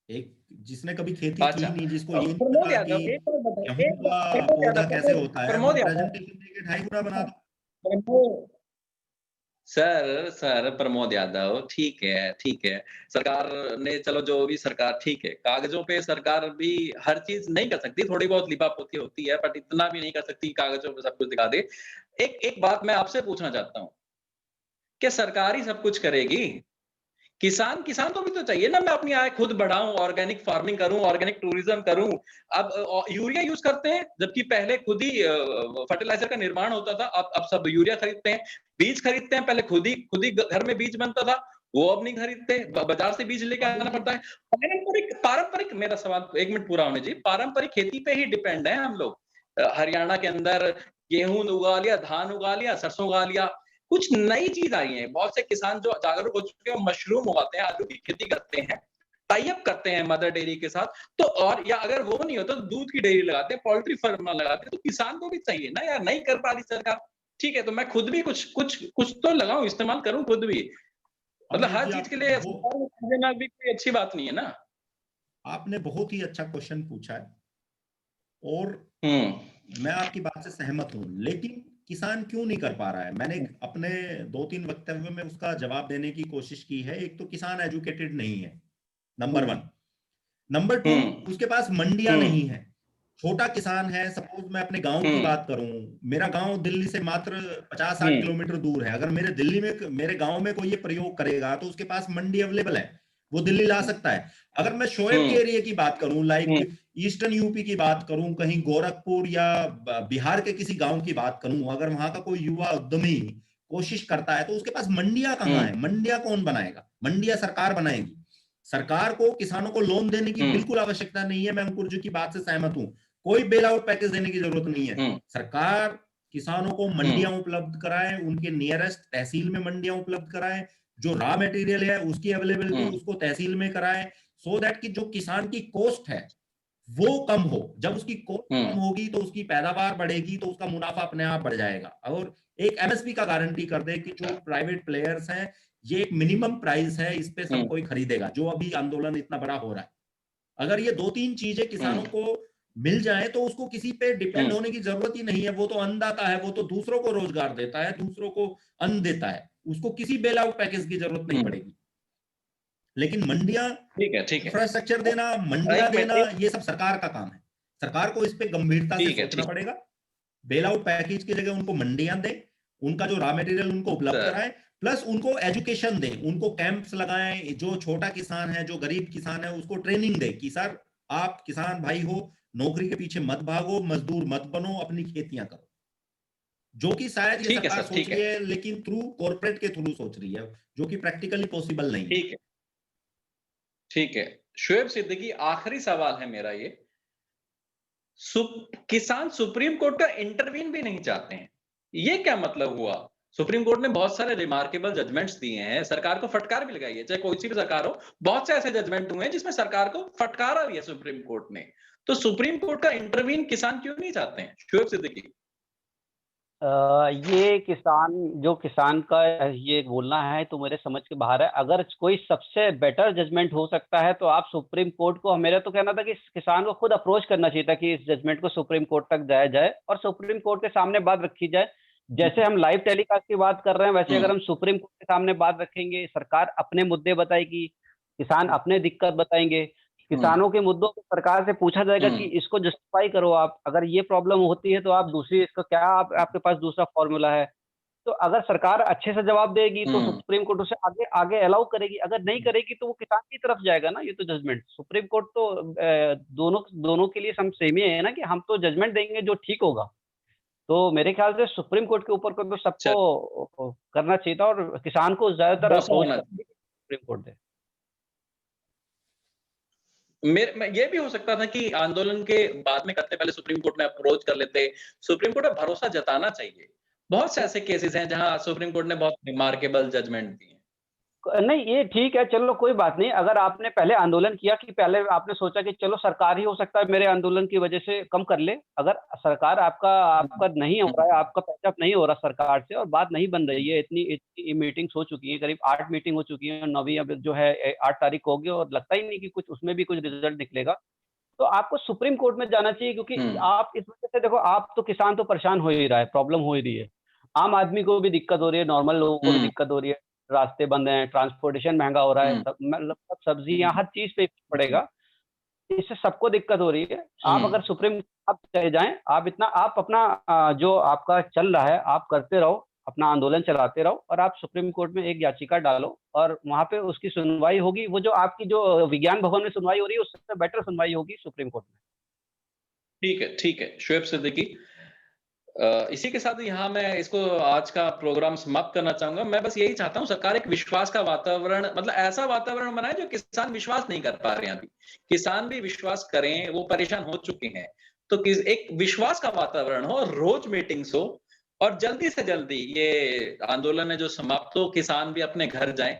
एक जिसने कभी खेती की अच्छा, ही नहीं, जिसको ये नहीं प्रमोद पता कि यादव, एक बात बताइए, गेहूं का प्रमोद यादव, पौधा कैसे होता है, वो प्रमोद यादव, प्रेजेंटेशन देके 2.5 गुना बना दो। प्रमोद सर प्रमोद यादव, ठीक है। सरकार ने, चलो जो भी सरकार, ठीक है, कागज़ों पे सरकार भी हर चीज़ नहीं कर सकती, थोड़ी बहुत लिपा-पोती होती है, बट इतना भी नहीं कर सकती कागज़ों पे सब कुछ दिखा दे। एक एक बात मैं आपसे पूछना चाहता हूँ, क्या सरकार ही सब कुछ करेगी? किसान किसान को भी तो चाहिए ना, मैं अपनी आय खुद बढ़ाऊँ, ऑर्गेनिक फार्मिंग करूँ, ऑर्गेनिक टूरिज़्म करूँ। अब यूरिया यूज़ करते हैं, जबकि पहले खुद ही फर्टिलाइज़र का निर्माण होता था, अब सब यूरिया खरीदते हैं। बीज खरीदते हैं, पहले खुद ही घर में बीज बनता था, वो अब नहीं खरीदते, बाज़ार से बीज लेके अमित आना जी, पड़ता है। पारंपरिक पारंपरिक मेरा सवाल 1 मिनट पूरा होने दीजिए। पारंपरिक खेती पे ही डिपेंड हैं हम लोग। हरियाणा के अंदर गेहूँ उगा लिया, धान उगा लिया, सरसों उगा लिया। कुछ नई चीज़ आई है, बहुत से किसान जो जागरूक हो चुके हैं, मशरूम उगाते हैं, आलू की खेती करते हैं, टाई अप करते हैं मदर डेयरी के साथ। तो और या अगर वो नहीं होता तो दूध की डेयरी लगाते हैं, पोल्ट्री फार्म लगाते हैं, तो किसान को भी चाहिए ना यार, नहीं कर पा रही सरकार। ठीक है, तो मैं खुद भी कुछ कुछ कुछ तो लगाऊँ, इस्तेमाल करूँ खुद भी। मतलब अमित हर जी, चीज़ के आपने लिए बहुत सरकार को कर देना भी कोई अच्छी बात नहीं है ना। आपने बहुत ही अच्छा क्वेश्चन पूछा है और हुँ, मैं आपकी बात से सहमत हूं, लेकिन किसान क्यों नहीं कर पा रहा है? मैंने अपने 2-3 वक्तव्य में उसका जवाब देने की कोशिश की है। एक तो किसान एजुकेटेड नहीं है, नंबर हुँ, 1। नंबर 2, हुँ, उसके पास मंडियां हुँ, नहीं है। छोटा किसान है, सपोज मैं अपने गांव की हुँ, बात करूं, मेरा गांव दिल्ली से मात्र 50-60 हुँ, किलोमीटर दूर है। अगर मेरे गांव में कोई ये प्रयोग करेगा तो उसके पास मंडी अवेलेबल है, वो दिल्ली ला सकता है। अगर मैं शोएब के हुँ, एरिया की बात करूं, लाइक हुँ, ईस्टर्न यूपी की बात करूं, कहीं गोरखपुर या बिहार के किसी गांव की बात करूं, अगर वहां का कोई युवा उद्यमी कोशिश करता है तो उसके पास मंडियां कहाँ हुँ, है? मंडियां कौन बनाएगा? मंडियां सरकार बनाएगी। सरकार को किसानों को लोन देने की हुँ, बिल्कुल आवश्यकता नहीं है, मैं अंकुर जी की बात से सहमत हूं। कोई बेल आउट पैकेज देने की जरूरत नहीं है। हुँ, सरकार किसानों को हुँ, मंडियां उपलब्ध कराए, उनके नियरेस्ट तहसील में मंडियां उपलब्ध कराए, जो रॉ मटेरियल है उसकी अवेलेबिलिटी हुँ, उसको तहसील में कराए, सो दैट कि जो किसान की कॉस्ट है वो कम हो। जब उसकी कॉस्ट हुँ, कम होगी तो उसकी पैदावार बढ़ेगी, तो उसका मुनाफा अपने आप बढ़ जाएगा। और एक एमएसपी का गारंटी कर दे कि जो प्राइवेट प्लेयर्स हैं, ये एक मिनिमम प्राइस है, इस पे सब हुँ, कोई खरीदेगा, जो अभी आंदोलन इतना बड़ा हो रहा है। अगर ये 2-3 चीजें हुँ, किसानों को मिल जाए तो उसको किसी पे डिपेंड होने की जरूरत ही नहीं है। वो तो अन्नदाता है, वो तो दूसरों को रोजगार देता है, दूसरों को अन्न देता है, उसको किसी बेल आउट पैकेज की जरूरत नहीं पड़ेगी। लेकिन मंडियां, ठीक है इंफ्रास्ट्रक्चर देना, मंडियां एक देना, मिनट ये सब सरकार का काम है। सरकार को इस पे गंभीरता से ठीक है सोचना पड़ेगा। बेल आउट पैकेज की जगह उनको मंडियां दे, उनका जो रॉ मटेरियल उनको उपलब्ध सर कराए, प्लस उनको एजुकेशन दे, उनको कैंप्स लगाएं। जो छोटा किसान है, जो गरीब किसान है, उसको ट्रेनिंग दे कि सर आप किसान भाई हो, नौकरी के पीछे मत भागो, मजदूर मत बनो, अपनी खेतियां करो। जो कि शायद ये ठीक है सरकार सर, सोच ठीक रही है है, लेकिन थ्रू कॉर्पोरेट के थ्रू सोच रही है, जो कि प्रैक्टिकली पॉसिबल नहीं है। ठीक है ठीक है। शोएब सिद्दीकी, आखिरी सवाल है मेरा ये, किसान सुप्रीम कोर्ट का इंटरवीन भी नहीं चाहते हैं, ये क्या मतलब हुआ? सुप्रीम कोर्ट ने बहुत सारे रिमार्केबल जजमेंट्स दिए हैं, सरकार को फटकार भी लगाई है, चाहे कोई सी भी सरकार हो। बहुत से ऐसे जजमेंट हुए हैं जिसमें सरकार को फटकारा भी है सुप्रीम कोर्ट ने। तो सुप्रीम कोर्ट का इंटरवीन किसान क्यों नहीं चाहते हैं, शोएब सिद्दीकी? ये किसान का ये बोलना है तो मेरे समझ के बाहर है। अगर कोई सबसे बेटर जजमेंट हो सकता है तो आप सुप्रीम कोर्ट को, मेरा तो कहना था कि किसान को खुद अप्रोच करना चाहिए था कि इस जजमेंट को सुप्रीम कोर्ट तक जाया जाए और सुप्रीम कोर्ट के सामने बात रखी जाए। जैसे हम लाइव टेलीकास्ट की बात कर रहे हैं, वैसे अगर हम सुप्रीम कोर्ट के सामने बात रखेंगे, सरकार अपने मुद्दे बताएगी, किसान अपने दिक्कत बताएंगे, किसानों के मुद्दों को सरकार से पूछा जाएगा कि इसको जस्टिफाई करो आप, अगर ये प्रॉब्लम होती है तो आप दूसरी इसका क्या आपके पास दूसरा फॉर्मूला है। तो अगर सरकार अच्छे से जवाब देगी तो सुप्रीम कोर्ट उसे आगे आगे अलाउ करेगी, अगर नहीं करेगी तो वो किसान की तरफ जाएगा ना। ये तो जजमेंट सुप्रीम कोर्ट तो दोनों दोनों के लिए हम सेम ही है ना, कि हम तो जजमेंट देंगे जो ठीक होगा। तो मेरे ख्याल से सुप्रीम कोर्ट के ऊपर को तो सबको करना चाहिए था और किसान को ज्यादातर भरोसा अप्रोच होना करना चाहिए सुप्रीम कोर्ट दे। ये भी हो सकता था कि आंदोलन के बाद में करते पहले सुप्रीम कोर्ट में अप्रोच कर लेते। सुप्रीम कोर्ट में भरोसा जताना चाहिए। बहुत से ऐसे केसेस हैं जहां सुप्रीम कोर्ट ने बहुत रिमार्केबल जजमेंट दिए हैं। नहीं, ये ठीक है, चलो कोई बात नहीं। अगर आपने पहले आंदोलन किया, कि पहले आपने सोचा कि चलो सरकार ही हो सकता है मेरे आंदोलन की वजह से कम कर ले। अगर सरकार आपका नहीं हो रहा है, आपका पैचअप नहीं हो रहा सरकार से और बात नहीं बन रही है, इतनी इतनी मीटिंग्स हो चुकी है, करीब 8 मीटिंग हो चुकी है, 9वीं अब जो है 8 तारीख होगी और लगता ही नहीं कि कुछ उसमें भी कुछ रिजल्ट निकलेगा। तो आपको सुप्रीम कोर्ट में जाना चाहिए, क्योंकि आप इस वजह से देखो, आप तो किसान तो परेशान हो ही रहा है, प्रॉब्लम हो ही रही है। आम आदमी को भी दिक्कत हो रही है, नॉर्मल लोगों को भी दिक्कत हो रही है, रास्ते बंद हैं, ट्रांसपोर्टेशन महँगा हो रहा है, सब मतलब सब सब्जियाँ हर चीज़ पे इफ़ेक्ट पड़ेगा। इससे सबको दिक्कत हो रही है। आप अगर सुप्रीम आप चले जाएँ, आप अपना जो आपका चल रहा है, आप करते रहो, अपना आंदोलन चलाते रहो और आप सुप्रीम कोर्ट में एक याचिका डालो और वहाँ पे उसकी सुनवाई होगी। वो जो आपकी जो विज्ञान भवन में सुनवाई हो रही है, उससे बेटर सुनवाई होगी सुप्रीम कोर्ट में। ठीक है, शोएब सिद्दीकी। इसी के साथ यहाँ मैं इसको आज का प्रोग्राम समाप्त करना चाहूंगा। मैं बस यही चाहता हूँ, सरकार एक विश्वास का वातावरण, मतलब ऐसा वातावरण बनाए जो किसान विश्वास नहीं कर पा रहे हैं अभी। किसान भी विश्वास करें, वो परेशान हो चुके हैं। तो एक विश्वास का वातावरण हो, रोज मीटिंग्स हो और जल्दी से जल्दी ये आंदोलन है जो समाप्त हो, किसान भी अपने घर जाएं।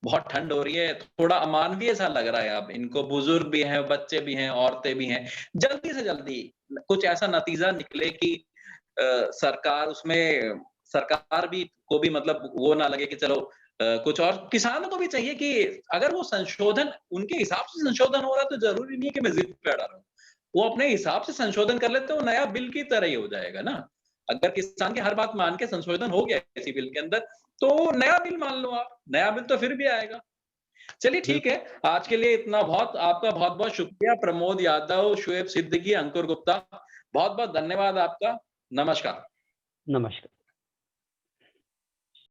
बहुत ठंड हो रही है, थोड़ा अमानवीय सा लग रहा है अब इनको, बुजुर्ग भी हैं, बच्चे भी हैं, औरतें भी हैं। जल्दी से जल्दी कुछ ऐसा नतीजा निकले कि सरकार भी को भी मतलब वो ना लगे कि चलो कुछ, और किसानों को भी चाहिए कि अगर वो संशोधन उनके हिसाब से संशोधन हो रहा है तो जरूरी नहीं है कि मैं जिद पे अड़ा रहूं। वो अपने हिसाब से संशोधन कर लेते, वो नया बिल की तरह ही हो जाएगा ना। अगर किसान की हर बात मान के संशोधन हो गया किसी बिल के अंदर, तो नया बिल मान लो आप, नया बिल तो फिर भी आएगा। चलिए ठीक है, आज के लिए इतना बहुत। आपका बहुत बहुत शुक्रिया, प्रमोद यादव, शोएब सिद्दीकी, अंकुर गुप्ता, बहुत बहुत धन्यवाद आपका। नमस्कार। नमस्कार।